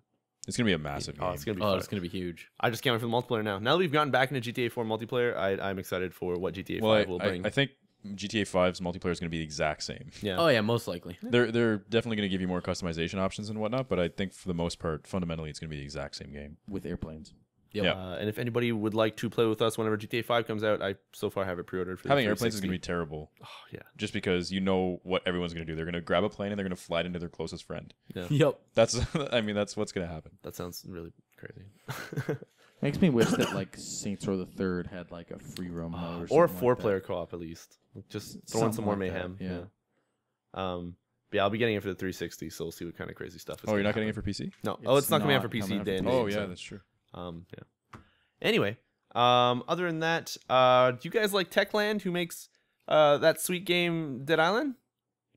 S4: It's gonna be a massive game.
S1: It's gonna be.
S2: Oh,
S1: fun.
S2: it's gonna be huge.
S1: I just can't wait for the multiplayer now. Now that we've gotten back into GTA 4 multiplayer, I'm excited for what GTA 5 will bring.
S4: I think GTA 5's multiplayer is going to be the exact same.
S1: yeah.
S2: Oh yeah, most likely.
S4: They're definitely going to give you more customization options and whatnot, but I think for the most part, fundamentally, it's going to be the exact same game.
S3: With airplanes.
S2: Yep.
S4: Yeah.
S1: And if anybody would like to play with us whenever GTA 5 comes out, I so far have it pre-ordered for
S4: Having
S1: the
S4: airplanes is
S1: 360.
S4: going to be terrible,
S1: Oh yeah.
S4: just because you know what everyone's going to do. They're going to grab a plane and they're going to fly it into their closest friend.
S2: Yep.
S4: That's, I mean, that's what's going to happen.
S1: That sounds really crazy.
S3: Makes me wish that like Saints Row the Third had like a free roam mode
S1: Or a
S3: something
S1: 4-player co-op at least. Just throw in
S3: Something
S1: some more
S3: like that,
S1: mayhem.
S3: yeah.
S1: But yeah, I'll be getting it for the 360, so we'll see what kind of crazy stuff.
S4: Oh, you're not getting it for PC?
S1: No.
S3: It's
S1: Oh, it's not coming out for
S3: not coming
S1: PC
S3: out for
S1: day and
S3: PC.
S1: date,
S4: Oh, yeah,
S1: so,
S4: that's true.
S1: yeah. Anyway, other than that, do you guys like Techland, who makes that sweet game Dead Island?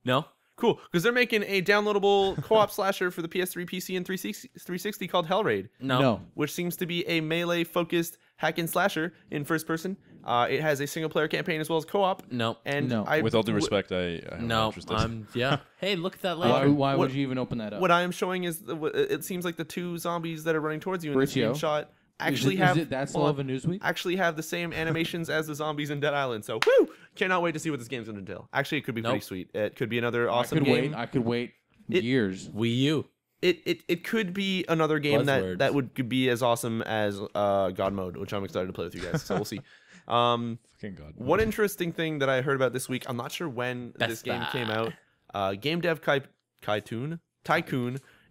S2: No.
S1: Cool, because they're making a downloadable co-op slasher for the PS3, PC, and 360 called Hellraid,
S2: No.
S1: which seems to be a melee-focused hack and slasher in first person. It has a single-player campaign as well as co-op.
S2: No.
S1: And
S3: No.
S1: I,
S4: With all due respect, I am not
S2: No.
S4: interested.
S2: Yeah. Hey, look at that
S3: Why,
S2: laser.
S3: why
S1: What-
S3: would you even open that up?
S1: what I am showing is it seems like the two zombies that are running towards you in this
S3: Riccio?
S1: screenshot
S3: Is it that's
S1: hold
S3: all
S1: on,
S3: of a Newsweek?
S1: actually have the same animations as the zombies in Dead Island. So woo! Cannot wait to see what this game's gonna entail. Actually, it could be pretty
S2: Nope.
S1: sweet. It could be another awesome
S3: I could
S1: game.
S3: wait. I could wait
S1: It-
S3: years.
S2: Wii U.
S1: It could be another game
S2: Buzzwords.
S1: that could be as awesome as God Mode, which I'm excited to play with you guys. So we'll see.
S4: Fucking God.
S1: One interesting thing that I heard about this week, I'm not sure when this game came out. Game Dev Tycoon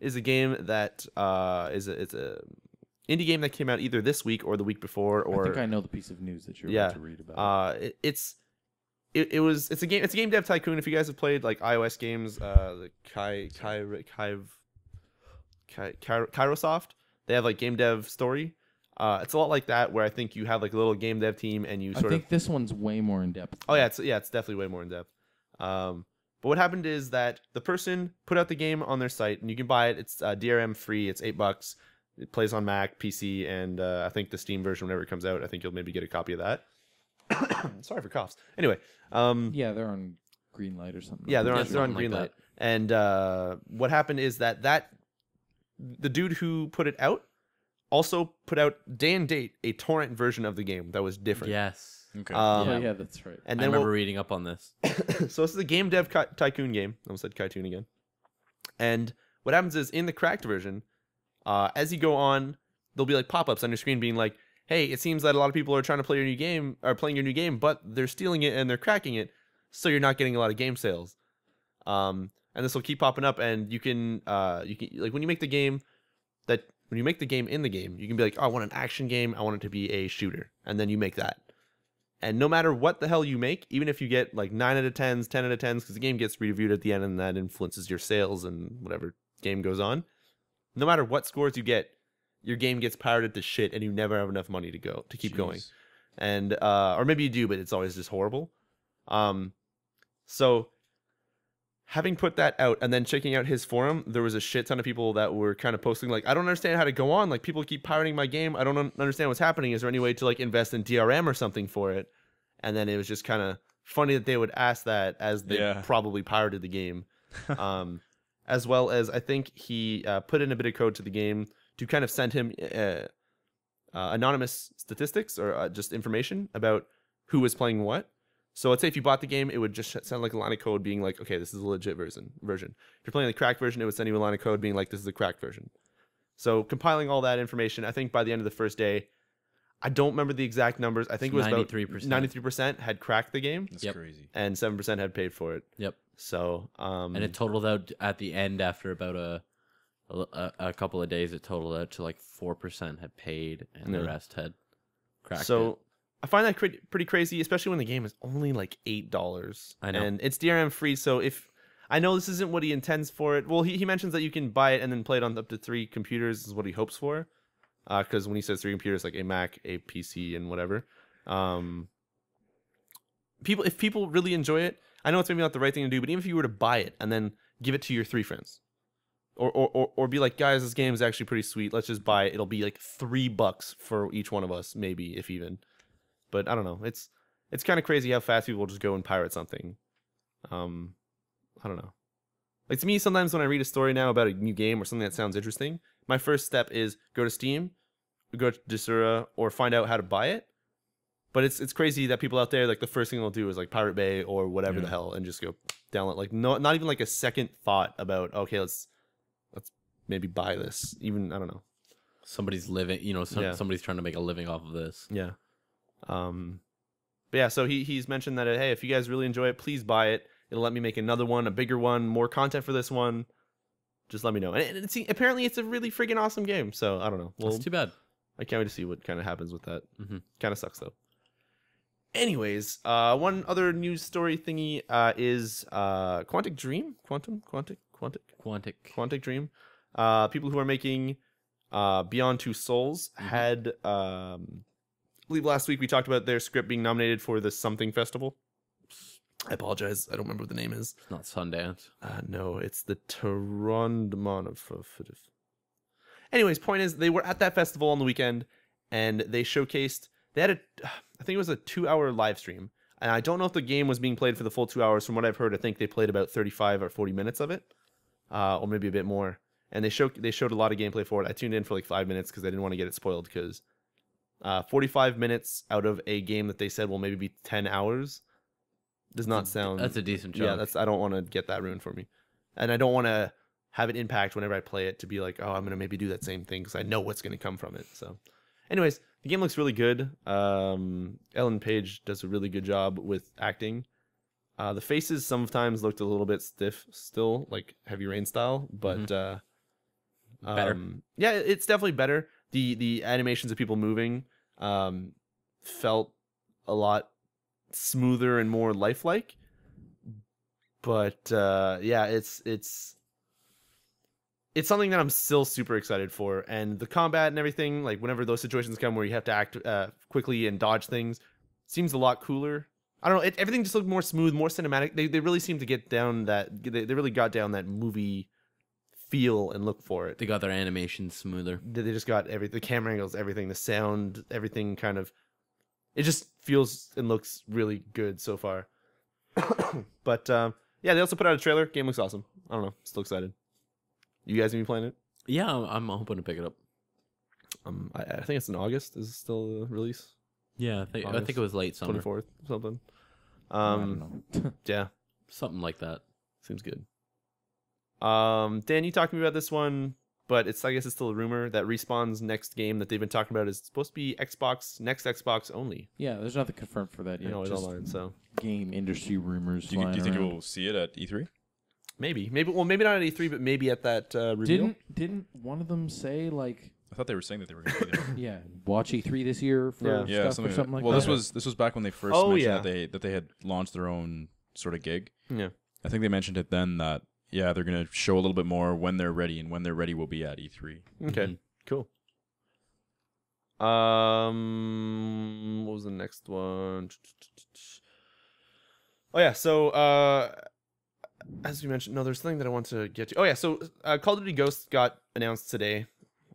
S1: is a game that it's a indie game that came out either this week or the week before. Or
S3: I think I know the piece of news that you're
S1: yeah,
S3: about to read about.
S1: it's a game Dev Tycoon. If you guys have played like iOS games, the Kairosoft, they have like game dev story. It's a lot like that, where I think you have like a little game dev team and you
S3: I
S1: sort of.
S3: think this one's way more in depth.
S1: Oh yeah, it's definitely way more in depth. But what happened is that the person put out the game on their site, and you can buy it. It's DRM free. It's $8. It plays on Mac, PC, and I think the Steam version whenever it comes out. I think you'll maybe get a copy of that. Sorry for coughs. Anyway,
S3: Yeah, they're on Greenlight or something.
S1: yeah, they're
S2: Yeah,
S1: on
S2: something like
S1: Greenlight.
S2: that.
S1: And what happened is that the dude who put it out also put out day and date a torrent version of the game that was different.
S2: Yes.
S4: Okay.
S3: Oh,
S2: Yeah.
S3: yeah, that's right.
S1: And
S2: I
S1: then
S2: remember reading up on this.
S1: so this is a game dev tycoon game. I almost said Kytoon again. And what happens is in the cracked version, as you go on, there'll be like pop-ups on your screen being like, "Hey, it seems that a lot of people are trying to play your new game, or playing your new game, but they're stealing it and they're cracking it, so you're not getting a lot of game sales." And this will keep popping up, and you can like when you make the game in the game, you can be like, "Oh, I want an action game. I want it to be a shooter," and then you make that. And no matter what the hell you make, even if you get like 9 out of 10s, 10 out of 10s, because the game gets reviewed at the end and that influences your sales and whatever game goes on, no matter what scores you get, your game gets pirated to shit and you never have enough money to keep going. And or maybe you do, but it's always just horrible. So having put that out and then checking out his forum, there was a shit ton of people that were kind of posting like, "I don't understand how to go on. Like, people keep pirating my game. I don't understand what's happening. Is there any way to like invest in DRM or something for it?" And then it was just kind of funny that they would ask that, as they probably pirated the game. As well as I think he put in a bit of code to the game to kind of send him anonymous statistics or just information about who was playing what. So let's say if you bought the game, it would just sound like a line of code being like, "Okay, this is a legit version." If you're playing the cracked version, it would send you a line of code being like, "This is the cracked version." So compiling all that information, I think by the end of the first day, I don't remember the exact numbers. I think it was
S2: 93%.
S1: 93% had cracked the game,
S4: That's
S2: Yep.
S4: crazy.
S1: and 7% had paid for it.
S2: Yep.
S1: So
S2: And it totaled out at the end after about a couple of days. It totaled out to like 4% had paid, and the
S1: Yeah.
S2: rest had cracked.
S1: So I find that pretty crazy, especially when the game is only like $8.
S2: I know.
S1: And it's DRM free, so if I know this isn't what he intends for it. Well, he mentions that you can buy it and then play it on up to 3 computers is what he hopes for. Because when he says 3 computers, like a Mac, a PC, and whatever. If people really enjoy it, I know it's maybe not the right thing to do, but even if you were to buy it and then give it to your 3 friends, or be like, guys, this game is actually pretty sweet. Let's just buy it. It'll be like $3 for each one of us, maybe, if even. But I don't know. It's kind of crazy how fast people just go and pirate something. I don't know. Like, to me, sometimes when I read a story now about a new game or something that sounds interesting, my first step is go to Steam, go to Desura, or find out how to buy it. But it's crazy that people out there, like, the first thing they'll do is like Pirate Bay or whatever the hell and just go download. Like, not even like a second thought about, okay, let's maybe buy this. Even, I don't know.
S2: Somebody's living, somebody's trying to make a living off of this.
S1: Yeah. But yeah, so he's mentioned that, hey, if you guys really enjoy it, please buy it. It'll let me make another one, a bigger one, more content for this one. Just let me know. And apparently it's a really freaking awesome game. So I don't know.
S2: Well, that's too bad.
S1: I can't wait to see what kind of happens with that. Kind of sucks though. Anyways, one other news story thingy is Quantic Dream. Quantic Dream. People who are making Beyond Two Souls had I believe last week we talked about their script being nominated for the something festival. I apologize. I don't remember what the name is.
S2: It's not Sundance.
S1: No, it's the Toronto. Anyways, point is they were at that festival on the weekend and they showcased. They had I think it was a 2-hour live stream, and I don't know if the game was being played for the full 2 hours. From what I've heard, I think they played about 35 or 40 minutes of it, or maybe a bit more. And they showed a lot of gameplay for it. I tuned in for like 5 minutes because I didn't want to get it spoiled. Because 45 minutes out of a game that they said will maybe be 10 hours does not sound.
S2: That's a decent chunk.
S1: Yeah, I don't want to get that ruined for me, and I don't want to have it impact whenever I play it to be like, oh, I'm gonna maybe do that same thing because I know what's gonna come from it. So, anyways, the game looks really good. Ellen Page does a really good job with acting. The faces sometimes looked a little bit stiff still, like Heavy Rain style, but
S2: better.
S1: Yeah, it's definitely better. The animations of people moving felt a lot smoother and more lifelike. But yeah, it's something that I'm still super excited for, and the combat and everything, like whenever those situations come where you have to act quickly and dodge things, seems a lot cooler. I don't know, everything just looked more smooth, more cinematic. They really seem to get down that they really got down that movie feel and look for it.
S2: They got their animation smoother.
S1: They just got everything, the camera angles, everything, the sound, everything kind of. It just feels and looks really good so far. But yeah, they also put out a trailer. Game looks awesome. I don't know, still excited. You guys gonna be playing it?
S2: Yeah, I'm hoping to pick it up.
S1: I think it's in August. Is it still the release?
S2: Yeah, I think it was late summer.
S1: 24th, something.
S3: I don't know.
S1: Yeah,
S2: Something like that.
S1: seems good. Dan, you talked to me about this one, but I guess it's still a rumor that Respawn's next game that they've been talking about is supposed to be next Xbox only.
S3: Yeah, there's nothing confirmed for that yet.
S1: It's
S3: just
S1: online, so
S3: game industry rumors.
S4: Do you think
S3: around.
S4: we'll see it at E3?
S1: maybe not at E3, but maybe at that reveal.
S3: Didn't one of them say like?
S4: I thought they were saying that they were going to be there.
S3: Yeah, watch E3 this year for stuff or something like
S4: well,
S3: that.
S4: this was back when they first mentioned that they had launched their own sort of gig.
S1: Yeah,
S4: I think they mentioned it then that they're going to show a little bit more when they're ready, and when they're ready will be at E3.
S1: Okay, cool. What was the next one? Oh yeah, so as you mentioned, no, there's something that I want to get to. Oh yeah, so Call of Duty Ghosts got announced today,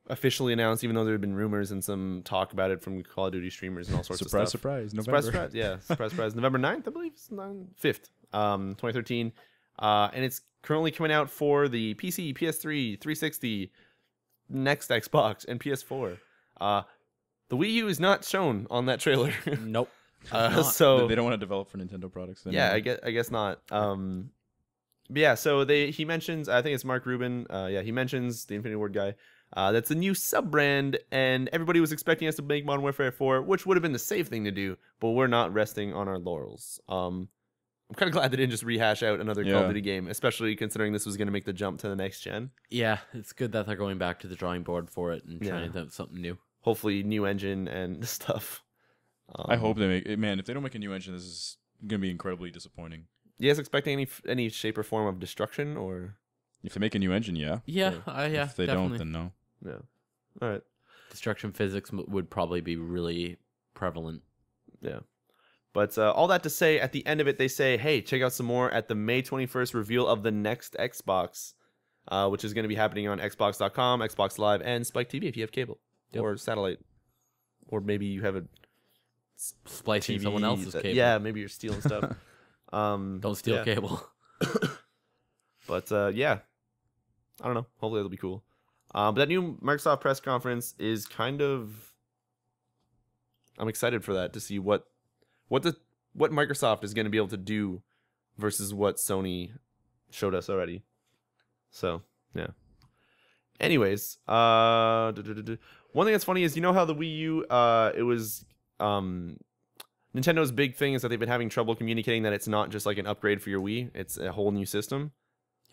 S1: officially announced, even though there had been rumors and some talk about it from Call of Duty streamers and all sorts of stuff.
S4: Surprise, November.
S1: Surprise, yeah, surprise. November 9th, I believe, 5th, 2013. And it's currently coming out for the PC, PS3, 360, next Xbox, and PS4. The Wii U is not shown on that trailer.
S2: Nope.
S1: So
S4: they don't want to develop for Nintendo products. Then
S1: yeah, I guess not. But yeah, so he mentions, I think it's Mark Rubin. Yeah, he mentions the Infinity Ward guy. That's a new sub brand, and everybody was expecting us to make Modern Warfare 4, which would have been the safe thing to do, but we're not resting on our laurels. I'm kind of glad they didn't just rehash out another Call of Duty game, especially considering this was going to make the jump to the next gen.
S2: Yeah, it's good that they're going back to the drawing board for it and trying to do something new.
S1: Hopefully, new engine and stuff.
S4: I hope they make it. Man, if they don't make a new engine, this is going to be incredibly disappointing.
S1: You guys expecting any shape or form of destruction, or
S4: If they make a new engine, yeah.
S2: Yeah,
S4: If they
S2: definitely.
S4: don't, then no.
S1: no? All right.
S2: Destruction physics would probably be really prevalent.
S1: Yeah. But all that to say, at the end of it, they say, hey, check out some more at the May 21st reveal of the next Xbox, which is going to be happening on Xbox.com, Xbox Live, and Spike TV if you have cable or satellite. Or maybe you have a
S2: Splicing
S1: TV
S2: someone else's cable.
S1: Yeah, maybe you're stealing stuff.
S2: Don't steal cable.
S1: But yeah, I don't know. Hopefully it'll be cool. But that new Microsoft press conference is kind of... I'm excited for that, to see what Microsoft is going to be able to do versus what Sony showed us already. So, yeah. Anyways, one thing that's funny is, you know how the Wii U, it was... Nintendo's big thing is that they've been having trouble communicating that it's not just like an upgrade for your Wii, it's a whole new system.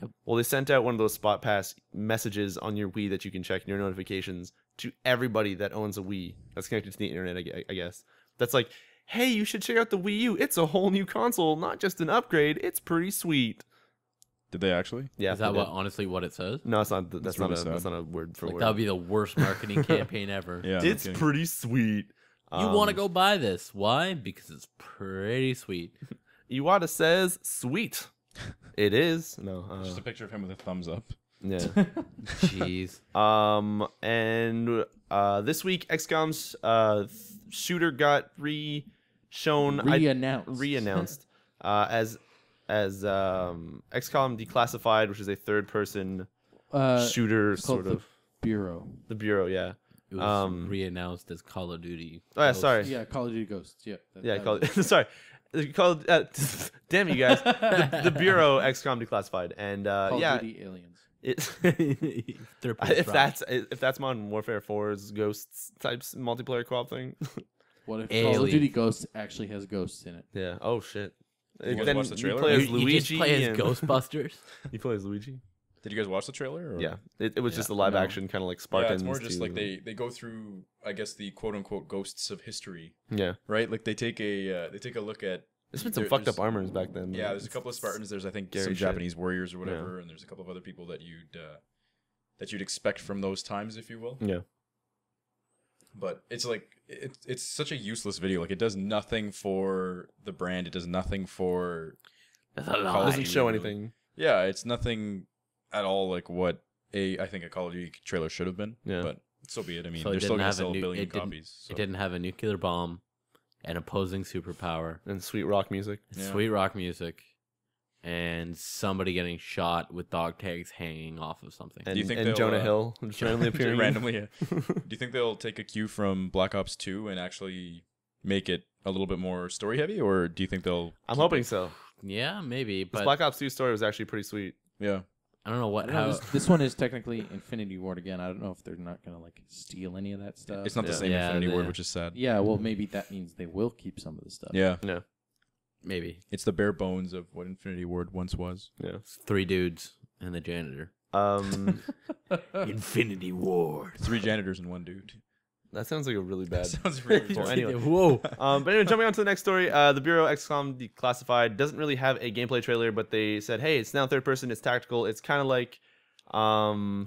S2: Yep.
S1: Well, they sent out one of those Spot Pass messages on your Wii that you can check in your notifications to everybody that owns a Wii that's connected to the internet, I guess. That's like, hey, you should check out the Wii U. It's a whole new console, not just an upgrade. It's pretty sweet.
S4: Did they actually?
S1: Yeah.
S2: Is that what it says?
S1: No, it's not. That's not
S4: really
S1: a. That's not a word for
S2: Like,
S1: word.
S2: that would be the worst marketing campaign ever.
S4: Yeah.
S1: It's pretty sweet.
S2: You want to go buy this. Why? Because it's pretty sweet.
S1: Iwata says, sweet. It is. No.
S4: Just a picture of him with a thumbs up.
S1: Yeah.
S2: Jeez.
S1: And this week, XCOM's shooter got re-announced as XCOM Declassified, which is a third-person shooter sort of.
S3: Bureau.
S1: The Bureau, yeah.
S2: It was re-announced as Call of Duty.
S1: Oh, yeah,
S2: Ghosts.
S1: sorry.
S3: Yeah, Call of Duty Ghosts. Yeah.
S1: Sorry. Called, damn you guys. The Bureau XCOM Declassified. And
S3: Call
S1: yeah.
S3: of Duty Aliens.
S1: If that's Modern Warfare 4's Ghosts types multiplayer co-op thing.
S3: What if
S2: Aliens.
S3: Call of Duty Ghosts actually has ghosts in it?
S1: Yeah. Oh shit.
S4: You guys
S1: Then
S4: watch the trailer?
S1: You play as
S2: You
S1: Luigi.
S2: just play as
S1: and-
S2: Ghostbusters.
S1: You play as Luigi.
S4: Did you guys watch the trailer? Or?
S1: Yeah. It was just a live action kind of like Spartans.
S4: Yeah, it's more just
S1: to-
S4: like they go through, I guess, the quote unquote ghosts of history,
S1: Yeah.
S4: right? Like they take a look at.
S1: There's been some
S4: there-
S1: fucked up
S4: there's-
S1: armors back then.
S4: Yeah, there's a couple of Spartans. There's I think
S1: Scary
S4: some
S1: shit.
S4: Japanese warriors or whatever, and there's a couple of other people that you'd expect from those times, if you will.
S1: Yeah.
S4: But it's like it's such a useless video. Like it does nothing for the brand. It does nothing for.
S2: That's a
S1: It
S2: lie.
S1: doesn't show
S4: really.
S1: anything.
S4: Yeah, it's nothing at all like what I think a Call of Duty trailer should have been.
S1: Yeah.
S4: But so be it. I mean,
S2: So it
S4: they're still
S2: didn't
S4: going to
S2: have a
S4: sell a
S2: nu-
S4: billion
S2: it didn't-
S4: copies. So.
S2: It didn't have a nuclear bomb, an opposing superpower,
S1: And sweet rock music.
S4: Yeah.
S2: sweet rock music, and somebody getting shot with dog tags hanging off of something.
S1: And,
S4: Do you think
S1: and
S4: they'll,
S1: Jonah Hill just randomly appearing.
S4: randomly. Yeah. Do you think they'll take a cue from Black Ops 2 and actually make it a little bit more story heavy, or do you think they'll?
S1: I'm
S4: keep
S1: hoping
S4: it-
S1: so.
S2: Yeah, maybe,
S1: This
S2: but
S1: Black Ops 2 story was actually pretty sweet.
S4: Yeah.
S2: I don't know what
S3: I don't know,
S2: how.
S3: this one is technically Infinity Ward again. I don't know if they're not gonna like steal any of that stuff.
S4: It's not the
S1: Yeah.
S4: same
S2: Yeah,
S4: Infinity Ward,
S2: the-
S4: which is sad.
S3: Yeah, well, maybe that means they will keep some of the stuff.
S4: Yeah.
S1: Yeah.
S2: Maybe
S4: It's the bare bones of what Infinity Ward once was.
S1: Yeah.
S2: 3 dudes and the janitor. Infinity Ward.
S4: 3 janitors and 1 dude.
S1: That sounds like a really bad.
S4: Sounds really
S1: Well,
S4: retarded.
S1: anyway.
S2: Whoa.
S1: But anyway, jumping on to the next story, the Bureau XCOM Declassified doesn't really have a gameplay trailer, but they said, hey, it's now third person, it's tactical. It's kind of like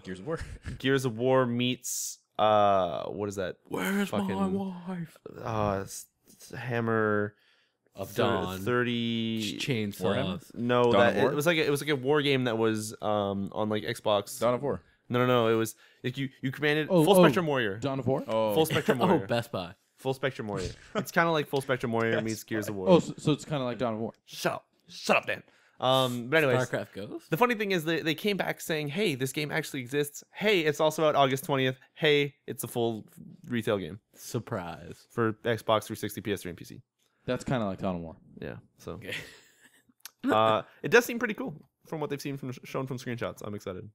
S4: Gears of War.
S1: Gears of War meets what is that?
S2: Where's my
S1: Fucking-
S2: wife?
S1: It's Hammer
S2: Of Dawn.
S1: 30
S2: Chainsaws.
S1: No,
S4: Dawn of
S1: that
S4: War?
S1: it was like a war game that was on like Xbox.
S4: Dawn of War.
S1: No, it was like you commanded
S3: Oh,
S1: Full
S3: oh.
S1: Spectrum Warrior.
S3: Dawn of War.
S4: Oh.
S1: Full Spectrum
S2: Oh,
S1: Warrior.
S2: Best Buy.
S1: Full Spectrum Warrior. It's kind of like Full Spectrum Warrior meets Gears of War.
S3: Oh, so it's kind of like Dawn of War.
S1: Shut up, Dan. But anyways,
S2: StarCraft Ghost.
S1: the funny thing is they came back saying, hey, this game actually exists. Hey, it's also out August 20th. Hey, it's a full retail game
S2: Surprise.
S1: for Xbox 360, PS3, and PC.
S3: That's kind of like Dawn of War.
S1: Yeah, so
S2: Okay.
S1: it does seem pretty cool from what they've seen shown from screenshots. I'm excited.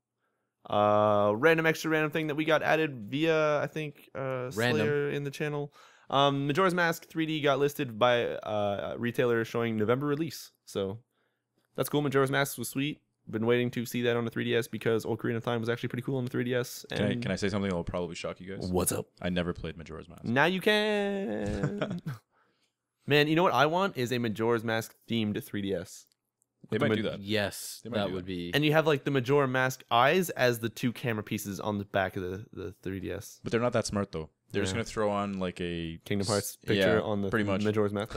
S1: Random thing that we got added via I think Slayer in the channel. Majora's Mask 3D got listed by a retailer showing November release. So that's cool. Majora's Mask was sweet. Been waiting to see that on the 3DS because Ocarina of Time was actually pretty cool on the 3DS. And
S4: Can I say something that will probably shock you guys?
S1: what's up?
S4: I never played Majora's Mask.
S1: Now you can. Man, you know what I want is a Majora's Mask themed 3DS.
S4: They might do that.
S2: Yes,
S4: They might
S2: that
S4: do
S2: would
S4: that.
S2: be.
S1: And you have like the Majora Mask eyes as the 2 camera pieces on the back of the 3DS.
S4: But they're not that smart though. They're just
S1: Yeah.
S4: gonna throw on like a
S1: Kingdom Hearts picture
S4: yeah,
S1: on the
S4: pretty much.
S1: Majora's Mask.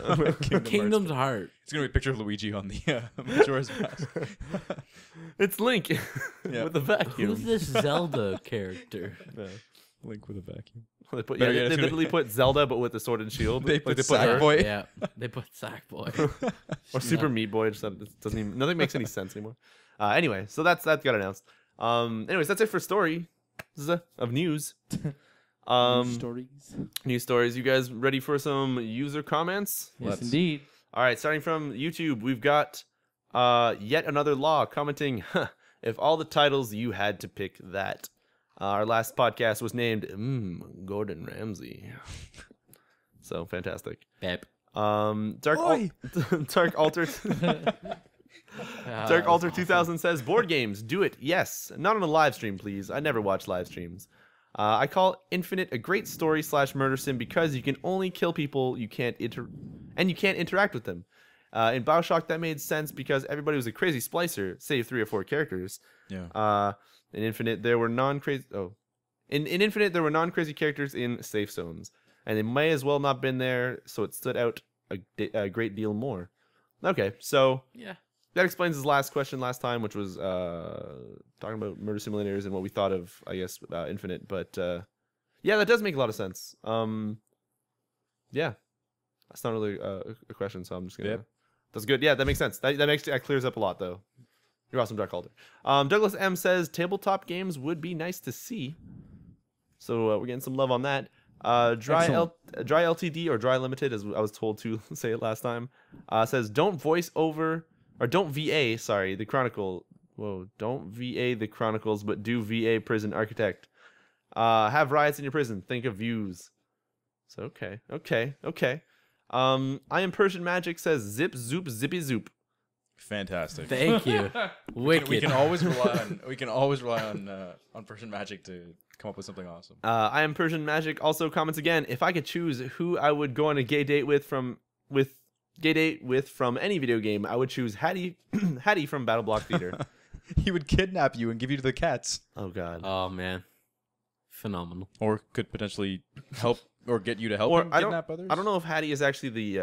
S2: Kingdom's Heart.
S4: It's gonna be a picture of Luigi on the Majora's Mask.
S1: It's Link
S4: Yeah.
S1: with the vacuum.
S2: Who's this Zelda character?
S1: Yeah.
S4: Link with a vacuum.
S1: They put,
S4: Better
S1: yeah,
S4: yet,
S1: they
S4: it's gonna
S1: literally put Zelda, but with the sword and shield.
S4: They
S1: Like,
S4: put
S1: her.
S4: Sackboy.
S2: Yeah, they put Sackboy.
S1: Or Super Meat Boy. Just doesn't even, nothing makes any sense anymore. Anyway, so that got announced. Anyways, that's it for story of news.
S3: Stories.
S1: News stories. You guys ready for some user comments?
S3: Yes,
S4: Let's.
S3: indeed.
S1: All right, starting from YouTube, we've got yet another law commenting, huh, if all the titles you had to pick that. Our last podcast was named Gordon Ramsay. So fantastic.
S2: Pep.
S1: Dark Alter Dark Alter 2000 says board games, do it. Yes, not on a live stream, please. I never watch live streams. I call Infinite a great story / murder sim because you can only kill people you can't interact with them. In BioShock that made sense because everybody was a crazy splicer, save 3 or 4 characters.
S4: Yeah.
S1: In Infinite there were non-crazy in Infinite there were non-crazy characters in safe zones, and they may as well not been there, so it stood out a great deal more. Okay, so
S2: Yeah.
S1: that explains his last question last time, which was talking about murder simulators and what we thought of, I guess, Infinite. But yeah, that does make a lot of sense. Yeah, that's not really a question, so I'm just gonna.
S4: Yep.
S1: That's good. Yeah, that makes sense. That clears up a lot, though. You're awesome, Dark Alder. Douglas M says tabletop games would be nice to see. So we're getting some love on that. Dry LTD or Dry Limited, as I was told to say it last time, says don't VA the Chronicle. Whoa, don't VA the Chronicles, but do VA Prison Architect. Have riots in your prison. Think of views. So okay. I am Persian Magic says zip zoop zippy zoop.
S4: Fantastic.
S2: Thank you. Wicked.
S4: We can always rely on Persian Magic to come up with something awesome.
S1: I am Persian Magic also comments again. If I could choose who I would go on a gay date with from any video game, I would choose Hattie from Battle Block Theater.
S4: He would kidnap you and give you to the cats,
S1: Oh God.
S2: Oh man, phenomenal.
S4: or could potentially help or get you to help
S1: Or
S4: him
S1: I
S4: kidnap others.
S1: don't know if Hattie is actually the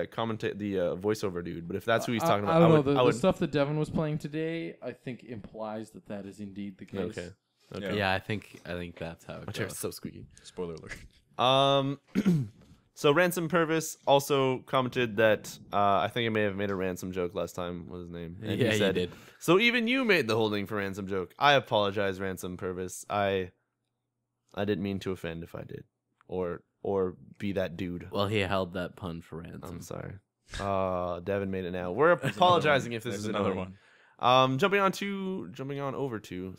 S1: voiceover dude, but if that's who he's talking
S3: I
S1: about,
S3: don't know.
S1: I
S3: The
S1: would.
S3: stuff that Devin was playing today, I think, implies that is indeed the case.
S1: Okay.
S4: Yeah.
S2: Yeah, I think that's how it
S1: My chair's
S2: goes.
S1: so squeaky.
S4: Spoiler alert.
S1: So Ransom Purvis also commented that I think I may have made a ransom joke last time. What was his name? And
S2: Yeah,
S1: he said,
S2: you did.
S1: So even you made the holding for ransom joke. I apologize, Ransom Purvis. I didn't mean to offend if I did, or be that dude.
S2: Well, he held that pun for ransom.
S1: I'm sorry. Devin made it now. We're apologizing if this is
S4: another
S1: annoying.
S4: one.
S1: Jumping on over to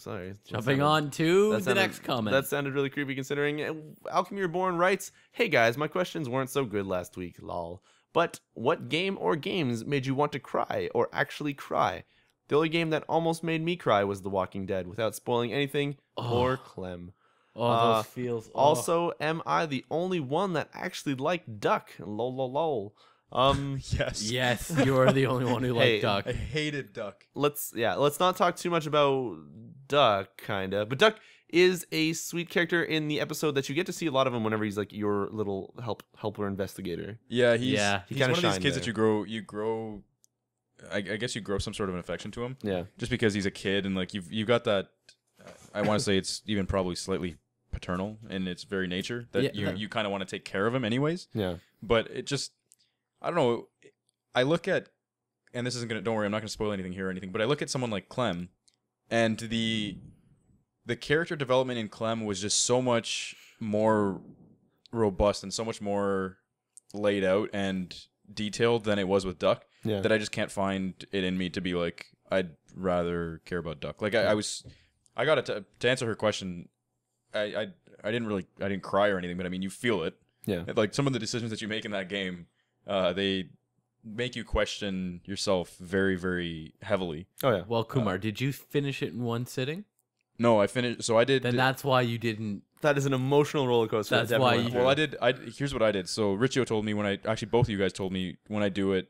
S2: Jumping on to
S1: that
S2: the
S1: sounded-
S2: next comment.
S1: That sounded really creepy considering. Alchemy Reborn writes, "Hey guys, my questions weren't so good last week, lol. But what game or games made you want to cry or actually cry? The only game that almost made me cry was The Walking Dead, without spoiling anything. Poor Clem.
S2: Oh, those feels. Oh.
S1: Also, am I the only one that actually liked Duck? Lol, lol, lol.
S4: Yes.
S2: Yes, you are the only one who
S1: Hey,
S2: liked Duck.
S4: I hated Duck.
S1: Let's not talk too much about Duck, kinda. But Duck is a sweet character in the episode that you get to see a lot of him whenever he's like your little helper investigator.
S4: Yeah, he's
S1: he
S4: he's
S1: kinda
S4: one of these
S1: shined
S4: kids
S1: there.
S4: that you grow. I guess you grow some sort of an affection to him,
S1: Yeah.
S4: just because he's a kid and like you've got that. I want to say it's even probably slightly paternal in its very nature that
S2: Yeah.
S4: you kind of want to take care of him anyways.
S1: Yeah.
S4: But it just, I don't know. I look at, and this isn't gonna. Don't worry, I'm not gonna spoil anything here or anything. But I look at someone like Clem, and the character development in Clem was just so much more robust and so much more laid out and detailed than it was with Duck.
S1: Yeah.
S4: That I just can't find it in me to be like, I'd rather care about Duck. Like I got it to answer her question. I didn't cry or anything, but I mean, you feel it.
S1: Yeah.
S4: Like some of the decisions that you make in that game, they make you question yourself very, very heavily.
S1: Oh yeah.
S2: Well, Kumar, did you finish it in one sitting?
S4: No, I finished. So I did.
S2: Then that's why you didn't.
S1: That is an emotional roller coaster.
S2: That's
S1: that
S2: why
S1: Devin went
S2: you-
S1: through.
S4: Well, I did. Here's what I did. So Riccio told me both of you guys told me when I do it,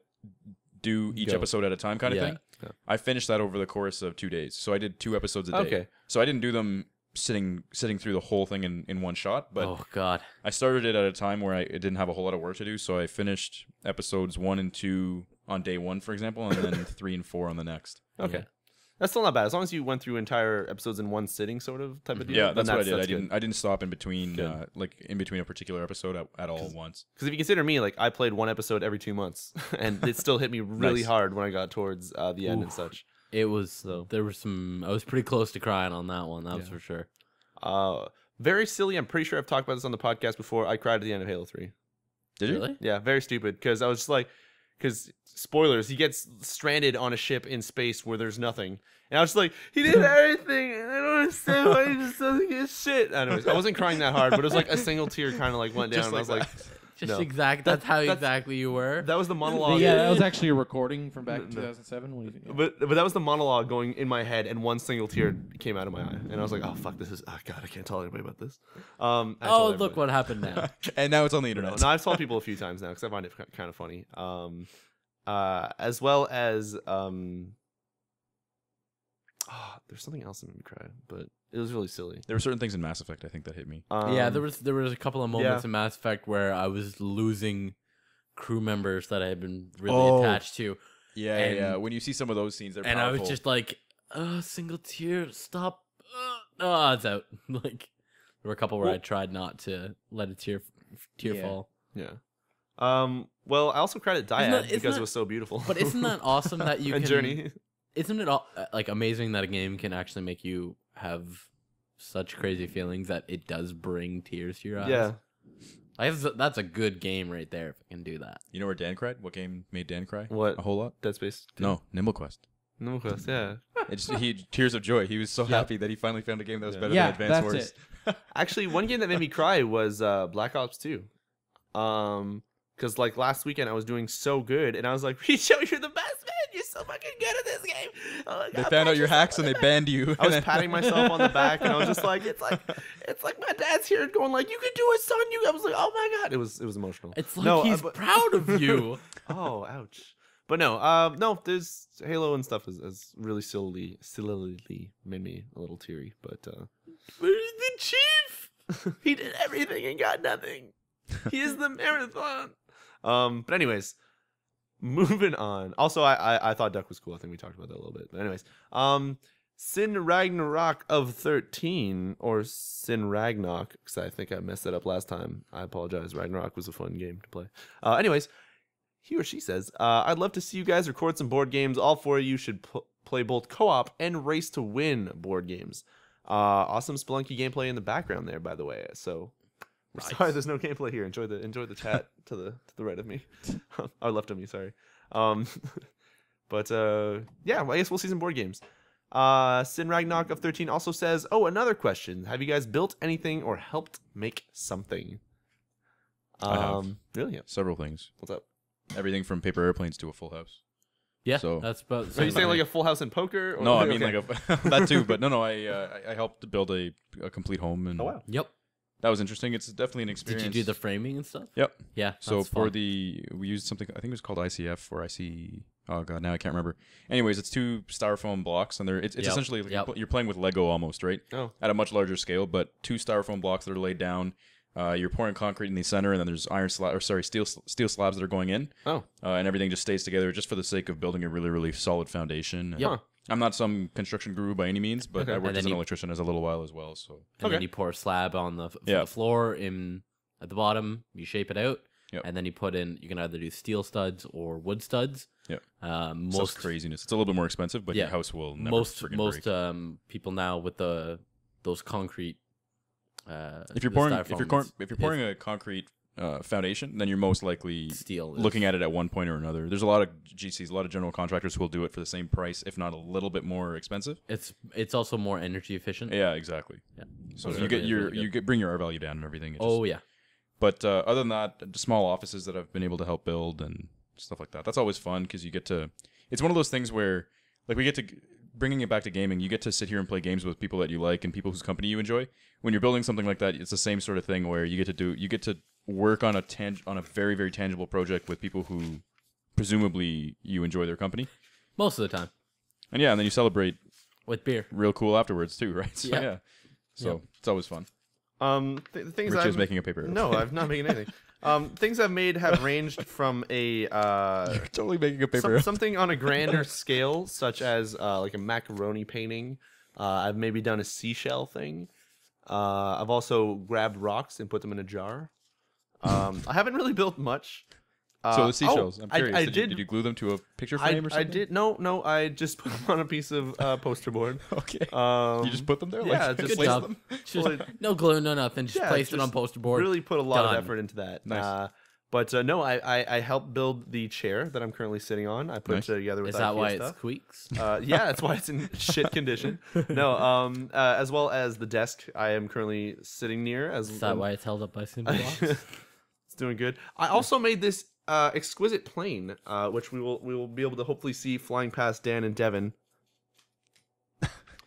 S4: do each
S2: Go.
S4: episode at a time kind of
S2: Yeah.
S4: thing.
S1: Yeah.
S4: I finished that over the course of 2 days. So I did 2 episodes a day.
S1: Okay.
S4: So I didn't do them sitting through the whole thing in one shot, but
S2: Oh God.
S4: I started it at a time where I didn't have a whole lot of work to do. So I finished episodes 1 and 2 on day 1, for example, and then 3 and 4 on the next.
S1: Okay.
S2: Yeah.
S1: That's still not bad. As long as you went through entire episodes in one sitting, sort of type of deal.
S4: Yeah,
S1: then
S4: that's what I did.
S1: good.
S4: I didn't stop in between,
S1: Good.
S4: in between a particular episode at all once.
S1: Because if you consider me, like I played one episode every 2 months, and it still hit me really
S4: Nice.
S1: hard when I got towards the end and
S2: Oof.
S1: such.
S2: It was. There was some. I was pretty close to crying on that one. That was
S1: Yeah.
S2: for sure.
S1: Very silly. I'm pretty sure I've talked about this on the podcast before. I cried at the end of Halo 3.
S4: Did you?
S2: Really?
S1: Yeah, very stupid. Because I was just like, because spoilers, he gets stranded on a ship in space where there's nothing. And I was just like, he did everything, and I don't understand why he just doesn't get shit. Anyways, I wasn't crying that hard, but it was like a single tear kind of like went down.
S4: Just
S1: And I was
S4: like
S1: like,
S2: Just
S1: No.
S2: exact. That's how
S1: that's-
S2: exactly you were.
S1: that was the monologue.
S3: Yeah, that was actually a recording from back in
S1: No.
S3: 2007. What do you think?
S1: But that was the monologue going in my head, and one single tear came out of my eye, and I was like, "Oh fuck, this is God, I can't tell anybody about this." I
S2: Oh,
S1: told
S2: look
S1: everybody.
S2: what happened now.
S4: And now it's on the
S1: No,
S4: internet.
S1: no, I've told people a few times now because I find it kind of funny. As well as there's something else that made me cry, but it was really silly.
S4: There were certain things in Mass Effect I think that hit me.
S2: Yeah, there was a couple of moments
S1: yeah.
S2: in Mass Effect where I was losing crew members that I had been really
S4: Oh.
S2: attached to,
S4: Yeah,
S2: And-
S4: yeah. When you see some of those scenes, they're
S2: and
S4: powerful.
S2: I was just like, single tear, stop. Oh, it's out. Like there were a couple where I tried not to let a tear
S3: Yeah.
S2: fall.
S1: Yeah. Well, I also credit
S2: Isn't
S1: Dyad
S2: that- isn't
S1: because
S2: that-
S1: it was so beautiful.
S2: But isn't that awesome that you
S1: and
S2: can?
S1: Journey?
S2: Isn't it all, like amazing that a game can actually make you have such crazy feelings that it does bring tears to your eyes?
S1: Yeah.
S2: That's a good game right there if it can do that.
S4: You know where Dan cried? What game made Dan cry?
S1: What?
S4: A whole lot?
S1: Dead Space?
S4: No, Nimble Quest.
S1: No Quest. Yeah.
S4: Tears of joy. He was so happy that he finally found a game that was
S1: Yeah.
S4: better
S3: Yeah,
S4: than Advance
S3: that's
S4: Wars.
S1: Actually, one game that made me cry was Black Ops 2. Because like last weekend I was doing so good, and I was like, "Riccio, you're the best, man! You're so fucking good at this game." Oh my
S4: They
S1: God,
S4: found out
S1: pat
S4: your
S1: yourself
S4: hacks
S1: on
S4: and
S1: the
S4: they
S1: back.
S4: banned you.
S1: I was patting myself on the back, and I was just like, "It's like my dad's here going like, you can do it, son." I was like, "Oh my God!" It was emotional.
S2: It's like
S1: No,
S2: he's
S1: but-
S2: proud of you.
S1: Oh, ouch. But no, no. There's Halo and stuff has really sillily made me a little teary. But where's the chief? He did everything and got nothing. He is the marathon. But anyways, moving on. Also, I thought Duck was cool. I think we talked about that a little bit. But anyways, Sin Ragnarok of 13 or Sin Ragnarok, because I think I messed that up last time. I apologize. Ragnarok was a fun game to play. Anyways, he or she says, I'd love to see you guys record some board games. All four of you should play both co-op and race to win board games. Awesome Spelunky gameplay in the background there, by the way. So we're
S2: Nice.
S1: sorry there's no gameplay here. Enjoy the chat to the right of me. Or left of me, sorry. But yeah, well, I guess we'll see some board games. Sin Ragnarok of 13 also says, oh, another question. Have you guys built anything or helped make something?
S4: I have.
S1: Really? Yeah.
S4: Several things.
S1: What's up?
S4: Everything from paper airplanes to a full house.
S2: Yeah,
S4: So-
S2: that's about.
S1: So you saying like a full house in poker? Or,
S4: No, I mean
S1: okay.
S4: like that too. But no, I helped build a complete home, and
S1: Oh wow.
S2: Yep.
S4: that was interesting. It's definitely an
S2: Did
S4: experience.
S2: you do the framing and stuff?
S4: Yep.
S2: Yeah.
S4: So
S2: that's
S4: for
S2: fun.
S4: we used something, I think it was called ICF or IC. Oh god, now I can't remember. Anyways, it's 2 styrofoam blocks, and it's
S2: Yep,
S4: essentially like
S2: yep.
S4: you're playing with Lego almost, right?
S1: Oh.
S4: At a much larger scale, but 2 styrofoam blocks that are laid down. You're pouring concrete in the center, and then there's steel slabs that are going in.
S1: Oh.
S4: And everything just stays together just for the sake of building a really, really solid foundation.
S2: Yep.
S1: Huh.
S4: I'm not some construction guru by any means, but
S1: Okay.
S4: I
S2: And
S4: worked
S2: then
S4: as an
S2: you-
S4: electrician as a little while as well. So
S2: and
S1: Okay.
S2: then you pour a slab on the
S4: Yeah.
S2: the floor in at the bottom. You shape it out,
S4: Yep.
S2: and then you put in. You can either do steel studs or wood studs.
S4: Yeah.
S2: Most
S4: most craziness. It's a little bit more expensive, but
S2: Yeah.
S4: your house will never
S2: most
S4: friggin'
S2: most
S4: break.
S2: people now with those concrete.
S4: If you're
S2: the
S4: pouring
S2: styrofoam,
S4: if you're pouring a concrete foundation, then you're most likely
S2: steel
S4: looking at it at one point or another. There's a lot of GCs, a lot of general contractors who will do it for the same price, if not a little bit more expensive.
S2: It's also more energy efficient.
S4: Yeah, exactly.
S2: Yeah.
S4: So
S2: That's
S4: you get
S2: really
S4: your
S2: good.
S4: you get bring your R value down and everything. It just-
S2: Oh yeah.
S4: But other than that, small offices that I've been able to help build and stuff like that. That's always fun because you get to. It's one of those things where, like, we get to bringing it back to gaming, you get to sit here and play games with people that you like and people whose company you enjoy. When you're building something like that, it's the same sort of thing where you get to work on a very, very tangible project with people who presumably you enjoy their company.
S2: Most of the time.
S4: And yeah, and then you celebrate
S2: with beer.
S4: Real cool afterwards too, right? So,
S2: Yep.
S4: yeah. So it's always fun.
S1: The things
S4: Ricio's making a paper.
S1: No, I'm not making anything. Things I've made have ranged from a
S4: You're totally making a paper.
S1: something on a grander scale, such as like a macaroni painting. I've maybe done a seashell thing. I've also grabbed rocks and put them in a jar. I haven't really built much.
S4: So the seashells, I'm curious.
S1: Did
S4: you glue them to a picture frame or something?
S1: I did. No. I just put them on a piece of poster board.
S4: Okay. You just put them there?
S1: Yeah,
S4: like,
S1: just
S2: Good job.
S1: them.
S2: Just, no glue, no nothing. Just
S1: Yeah,
S2: placed it
S1: just
S2: on poster board.
S1: Really put a lot
S2: Done.
S1: of effort into that.
S4: Nice.
S1: But no, I helped build the chair that I'm currently sitting on. I put
S4: Nice.
S1: it together with
S2: Is that
S1: IKEA
S2: why
S1: stuff.
S2: it squeaks?
S1: Yeah, that's why it's in shit condition. No, as well as the desk I am currently sitting near.
S2: Is that why it's held up by simple blocks?
S1: It's doing good. I also made this exquisite plane, which we will be able to hopefully see flying past Dan and Devin.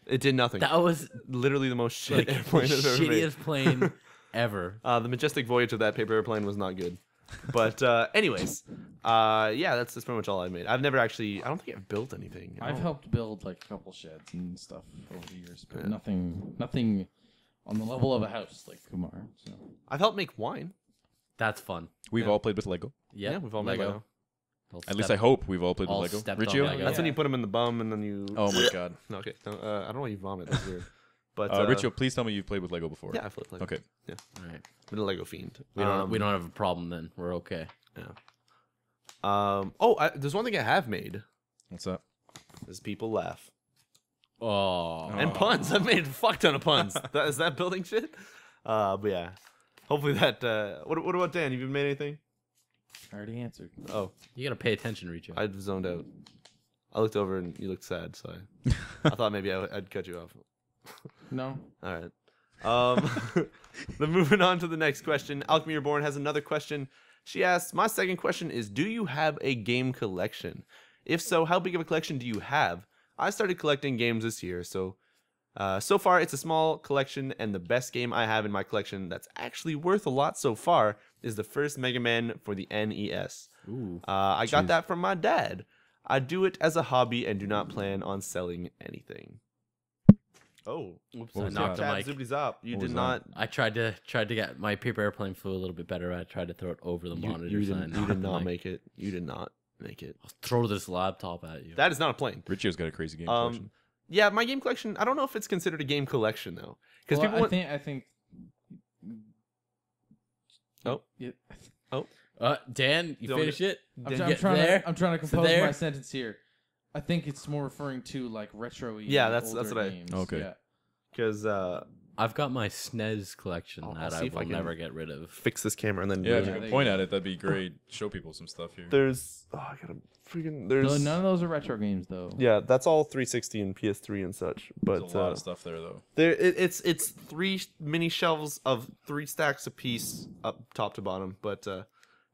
S1: It did nothing.
S2: That was
S1: Literally the most shit
S2: like the
S1: airplane I've ever made.
S2: shittiest plane ever.
S1: The majestic voyage of that paper airplane was not good. But anyways, yeah, that's pretty much all I've made. I've never actually. I don't think I've built anything.
S3: I've helped build like a couple sheds and stuff over the years, but nothing on the level of a house like Kumar. So
S1: I've helped make wine.
S2: That's fun.
S4: We've all played with Lego.
S2: Yep.
S1: Yeah, we've all made Lego.
S4: At least I hope we've all played with
S2: all
S4: Lego.
S2: stepped
S4: Riccio?
S2: on Lego.
S1: That's when you put them in the bum and then you.
S4: Oh my god.
S1: No, okay. No, I don't know why you vomit. That's weird. But
S4: Riccio, please tell me you've played with Lego before.
S1: yeah, I've played Lego.
S4: Okay.
S1: Yeah,
S2: All right.
S1: I'm a Lego fiend.
S2: We don't have a problem then. We're okay.
S1: Yeah. There's one thing I have made.
S4: What's that?
S1: Is people laugh
S2: Oh.
S1: and puns. I've made a fuck ton of puns. Is that building shit? But yeah. Hopefully that. What about Dan? Have you made anything?
S3: I already answered.
S1: Oh,
S2: You gotta pay attention, Riccio.
S1: I zoned out. I looked over and you looked sad, so I thought maybe I'd cut you off.
S3: No.
S1: All right. Then moving on to the next question. Alchemy Reborn has another question. She asks, my second question is, do you have a game collection? If so, how big of a collection do you have? I started collecting games this year, so far it's a small collection, and the best game I have in my collection that's actually worth a lot so far is the first Mega Man for the NES.
S2: Ooh.
S1: I got that from my dad. I do it as a hobby and do not plan on selling anything. Oh,
S2: Oops,
S4: What
S2: I
S4: was
S2: knocked
S4: that?
S2: the mic.
S1: Zippity zop. You
S4: What
S1: did
S4: was
S1: not.
S2: I tried to get my paper airplane flew a little bit better. I tried to throw it over the monitor.
S1: You
S2: so I
S1: did
S2: knocked the
S1: not
S2: mic.
S1: make it. You did not make it.
S2: I'll throw this laptop at you.
S1: That is not a plane.
S4: Riccio's got a crazy game collection.
S1: Yeah, my game collection. I don't know if it's considered a game collection though, because
S3: Well,
S1: people want.
S3: I think.
S1: Oh.
S3: Yeah.
S2: Dan, you
S1: Don't
S2: finish it?
S3: I'm
S2: Get
S3: trying
S2: there.
S3: to
S2: So
S3: compose
S2: there.
S3: my sentence here. I think it's more referring to like retro.
S1: Yeah, that's what I-
S3: games.
S4: Okay.
S3: Yeah.
S1: Because
S2: I've got my SNES collection
S1: I'll
S2: that
S1: see
S2: I
S1: if I
S2: will
S1: can
S2: never get rid of.
S1: fix this camera and then
S4: Yeah, if
S1: ruin
S4: you
S1: it.
S4: can
S3: there
S4: point
S3: you
S4: at it, that'd be great. Show people some stuff here.
S1: There's I gotta freaking there's
S3: None of those are retro games though.
S1: yeah, that's all 360 and PS3 and such. But
S4: There's a lot of stuff there, though.
S1: it's 3 mini shelves of 3 stacks apiece up top to bottom. But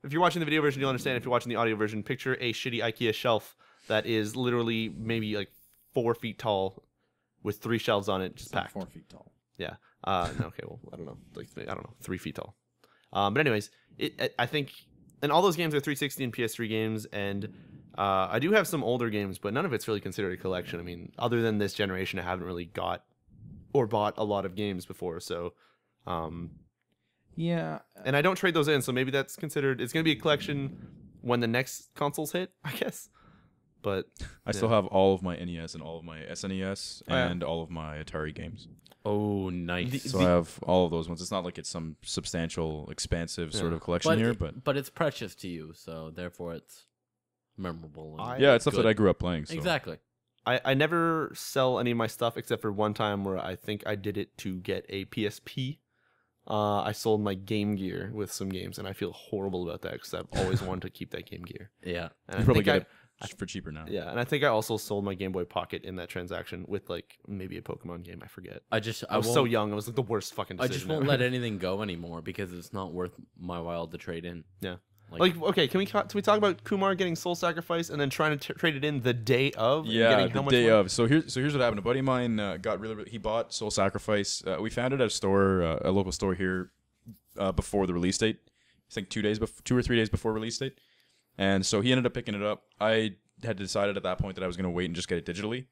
S1: if you're watching the video version, you'll understand. If you're watching the audio version, picture a shitty IKEA shelf that is literally maybe like 4 feet tall with 3 shelves on it, just
S3: It's like
S1: packed.
S3: 4 feet tall.
S1: Yeah. No, okay. Well, I don't know. Like I don't know, 3 feet tall. But anyways, I think, and all those games are 360 and PS3 games, and I do have some older games, but none of it's really considered a collection. I mean, other than this generation, I haven't really got or bought a lot of games before. So,
S3: Yeah.
S1: and I don't trade those in, so maybe that's considered. It's gonna be a collection when the next consoles hit, I guess. But
S4: I still have all of my NES and all of my SNES
S1: Oh, yeah.
S4: and all of my Atari games.
S2: Oh, nice.
S4: So I have all of those ones. It's not like it's some substantial, expansive sort
S1: Yeah.
S4: of collection here, but
S2: it's precious to you, so therefore it's memorable. And
S4: yeah, it's stuff
S2: good.
S4: that I grew up playing. So.
S2: Exactly.
S1: I never sell any of my stuff except for one time where I think I did it to get a PSP. I sold my Game Gear with some games, and I feel horrible about that because I've always wanted to keep that Game Gear.
S2: Yeah.
S1: And
S4: You
S1: I
S4: probably
S1: think
S4: get it for cheaper now.
S1: Yeah, and I think I also sold my Game Boy Pocket in that transaction with like maybe a Pokemon game. I forget.
S2: I
S1: I was so young. It was like the worst fucking
S2: I
S1: decision.
S2: just won't
S1: ever.
S2: let anything go anymore because it's not worth my while to trade in.
S1: Yeah. Like, okay, can we talk about Kumar getting Soul Sacrifice and then trying to trade it in the day of? And
S4: Yeah,
S1: getting
S4: the
S1: how much
S4: day
S1: money?
S4: of. So here's what happened. A buddy of mine he bought Soul Sacrifice. We found it at a store, a local store here, before the release date. I think 2 or 3 days before release date. And so he ended up picking it up. I had decided at that point that I was going to wait and just get it digitally.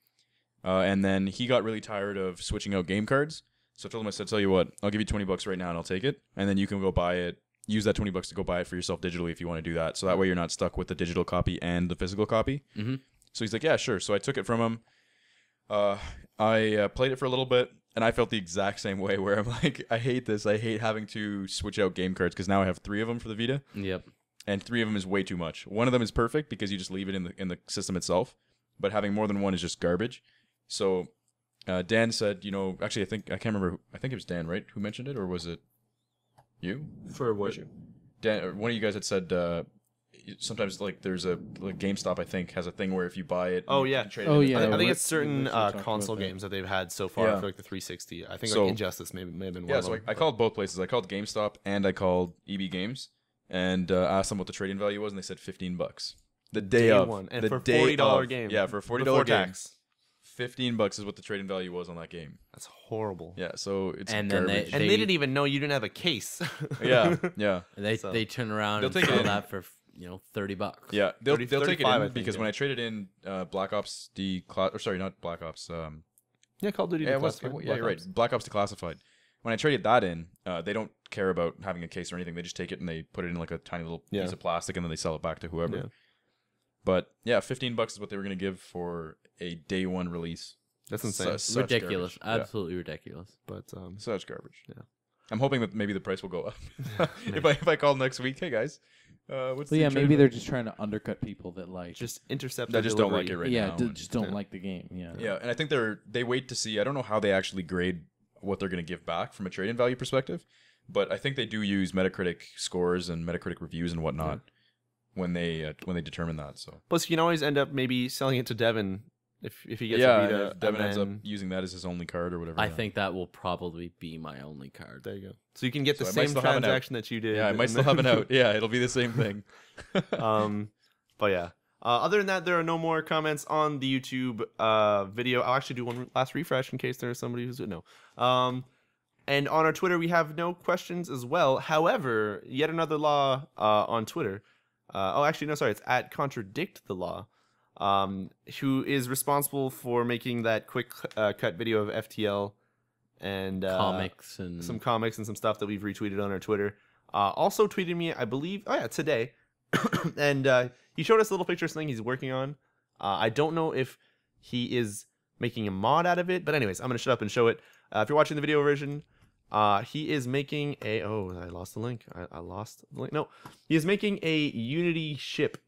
S4: And then he got really tired of switching out game cards. So I told him, I said, tell you what, I'll give you $20 right now and I'll take it. And then you can go buy it. Use that $20 to go buy it for yourself digitally if you want to do that. So that way you're not stuck with the digital copy and the physical copy.
S2: Mm-hmm.
S4: So he's like, yeah, sure. So I took it from him. I played it for a little bit. And I felt the exact same way where I'm like, I hate this. I hate having to switch out game cards because now I have 3 of them for the Vita.
S2: Yep.
S4: And 3 of them is way too much. One of them is perfect because you just leave it in the system itself. But having more than one is just garbage. So Dan said, actually, I can't remember. I think it was Dan, right? Who mentioned it? Or was it you?
S1: For what?
S4: Dan, or one of you guys had said sometimes like there's GameStop, I think, has a thing where if you buy it,
S1: Oh,
S4: you
S1: yeah.
S4: can trade
S3: Oh,
S4: it in.
S3: yeah.
S1: I think
S3: we-
S1: it's certain
S3: we talked
S1: console
S3: about that.
S1: games that they've had so far
S4: Yeah.
S1: for like the 360. I think
S4: So-
S1: like Injustice may have been one
S4: Yeah,
S1: of
S4: so
S1: them.
S4: I called both places. I called GameStop and I called EB Games and asked them what the trading value was, and they said $15. The day of.
S1: one. And
S4: the
S1: for a
S4: day
S1: $40
S4: of.
S1: game.
S4: Yeah, for a $40
S1: Before
S4: game.
S1: tax.
S4: $15 is what the trading value was on that game.
S1: That's horrible.
S4: Yeah, so it's
S2: And then
S4: garbage.
S1: And they didn't even know you didn't have a case.
S4: yeah.
S2: And they
S1: So-
S2: they turn around
S4: They'll
S2: and
S4: take it
S2: sell
S4: in.
S2: that for $30.
S4: Yeah, they'll
S1: 30,
S4: take it
S1: 35, I
S4: in
S1: think,
S4: because
S1: yeah.
S4: when I traded in Black Ops not Black Ops.
S1: Yeah, Call of Duty.
S4: Yeah, it was,
S1: Declassified,
S4: yeah, you're right. Black Ops Declassified. When I traded that in, they don't care about having a case or anything. They just take it and they put it in like a tiny little
S1: Yeah.
S4: piece of plastic and then they sell it back to whoever.
S1: Yeah.
S4: But yeah, $15 is what they were going to give for a day one release.
S1: That's insane.
S4: Such
S2: Ridiculous.
S4: garbage.
S2: Absolutely ridiculous.
S1: But
S4: Yeah. Such garbage.
S1: Yeah.
S4: I'm hoping that maybe the price will go up. if I call next week, hey guys, what's
S3: So
S4: the
S3: yeah,
S4: trade
S3: maybe
S4: value?
S3: they're just trying to undercut people that like
S1: just intercept.
S4: that
S1: the
S4: just don't like
S1: delivery.
S4: it right now.
S3: just don't
S1: Yeah.
S3: like the game. Yeah.
S4: Yeah, and I think they wait to see. I don't know how they actually grade what they're going to give back from a trade-in value perspective, but I think they do use Metacritic scores and Metacritic reviews and whatnot when they determine that. So
S1: Plus, you can always end up maybe selling it to Devin if he gets
S4: yeah,
S1: a
S4: and
S1: Vita.
S4: if Devin
S1: and
S4: ends up
S1: then-
S4: using that as his only card or whatever.
S2: I
S4: yeah.
S2: think that will probably be my only card.
S1: There you go. So you can get the
S4: So I might
S1: same
S4: still have an out.
S1: transaction that you did.
S4: Yeah, I might
S1: and
S4: still have an
S1: then-
S4: out. Yeah, it'll be the same thing.
S1: But yeah. Other than that, there are no more comments on the YouTube video. I'll actually do one last refresh in case there's somebody who's no. And on our Twitter, we have no questions as well. However, yet another law on Twitter. It's at Contradict the Law, who is responsible for making that quick cut video of FTL and
S2: Comics and
S1: some comics and some stuff that we've retweeted on our Twitter. Also tweeted me, I believe, today. And he showed us a little picture of something he's working on. I don't know if he is making a mod out of it, but anyways, I'm going to shut up and show it. If you're watching the video version, he is making a... Oh, I lost the link. I lost the link. No, he is making a Unity ship.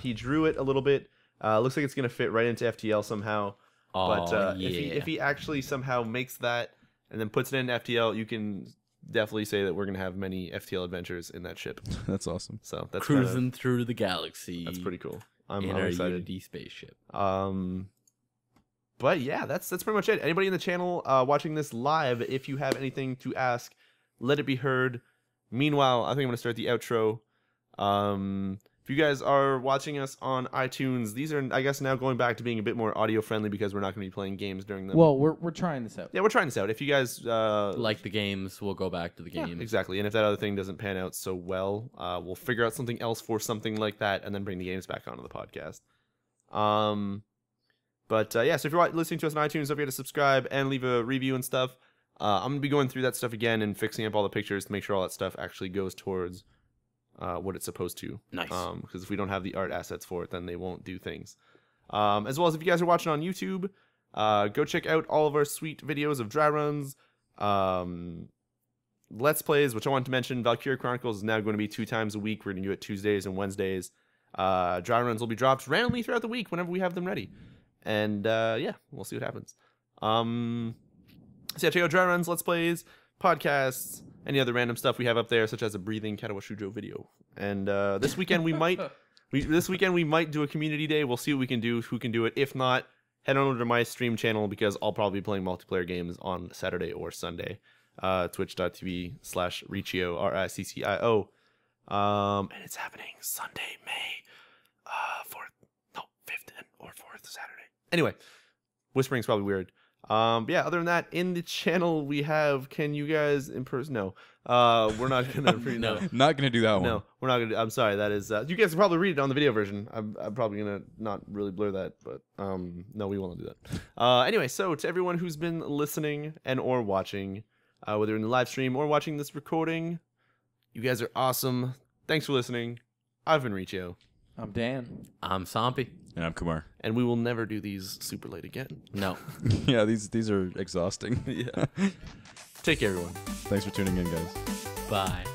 S1: He drew it a little bit. Looks like it's going to fit right into FTL somehow. But if he actually somehow makes that and then puts it in FTL, you can definitely say that we're going to have many FTL adventures in that ship.
S4: That's awesome.
S1: So that's
S2: cruising through the galaxy.
S1: that's pretty cool. I'm
S2: in our
S1: excited.
S2: Unity spaceship.
S1: But yeah, that's pretty much it. Anybody in the channel watching this live, if you have anything to ask, let it be heard. Meanwhile, I think I'm going to start the outro. If you guys are watching us on iTunes, these are, I guess, now going back to being a bit more audio friendly because we're not going to be playing games during them.
S3: Well, we're trying this out.
S1: Yeah, we're trying this out. If you guys
S2: Like the games, we'll go back to the
S1: yeah,
S2: games.
S1: exactly. And if that other thing doesn't pan out so well, we'll figure out something else for something like that, and then bring the games back onto the podcast. Yeah. So if you're listening to us on iTunes, don't forget to subscribe and leave a review and stuff. I'm gonna be going through that stuff again and fixing up all the pictures to make sure all that stuff actually goes towards what it's supposed to.
S2: Nice.
S1: Because if we don't have the art assets for it, then they won't do things. As well as if you guys are watching on YouTube, go check out all of our sweet videos of dry runs, Let's Plays, which I wanted to mention. Valkyria Chronicles is now going to be 2 times a week. We're going to do it Tuesdays and Wednesdays. Dry runs will be dropped randomly throughout the week whenever we have them ready. And yeah, we'll see what happens. So yeah, check out dry runs, Let's Plays, podcasts, any other random stuff we have up there, such as a breathing Katawa Shujo video. And this weekend we might do a community day. We'll see what we can do, who can do it. If not, head on over to my stream channel because I'll probably be playing multiplayer games on Saturday or Sunday. Twitch.tv/Riccio, RICCIO. And it's happening Sunday, May 5th or 4th Saturday. Anyway, whispering's probably weird. Yeah, other than that, in the channel we have, can you guys in person? No. We're not gonna
S2: No.
S4: Not gonna do that one.
S1: No, we're not gonna. I'm sorry. That is. You guys can probably read it on the video version. I'm probably gonna not really blur that, but no, we won't do that. Anyway, so to everyone who's been listening and or watching, whether in the live stream or watching this recording, you guys are awesome. Thanks for listening. I've been Riccio.
S3: I'm Dan.
S2: I'm Sompy.
S4: And I'm Kumar.
S1: And we will never do these super late again.
S2: No.
S4: Yeah, these are exhausting.
S1: Yeah. Take care, everyone.
S4: Thanks for tuning in, guys.
S2: Bye.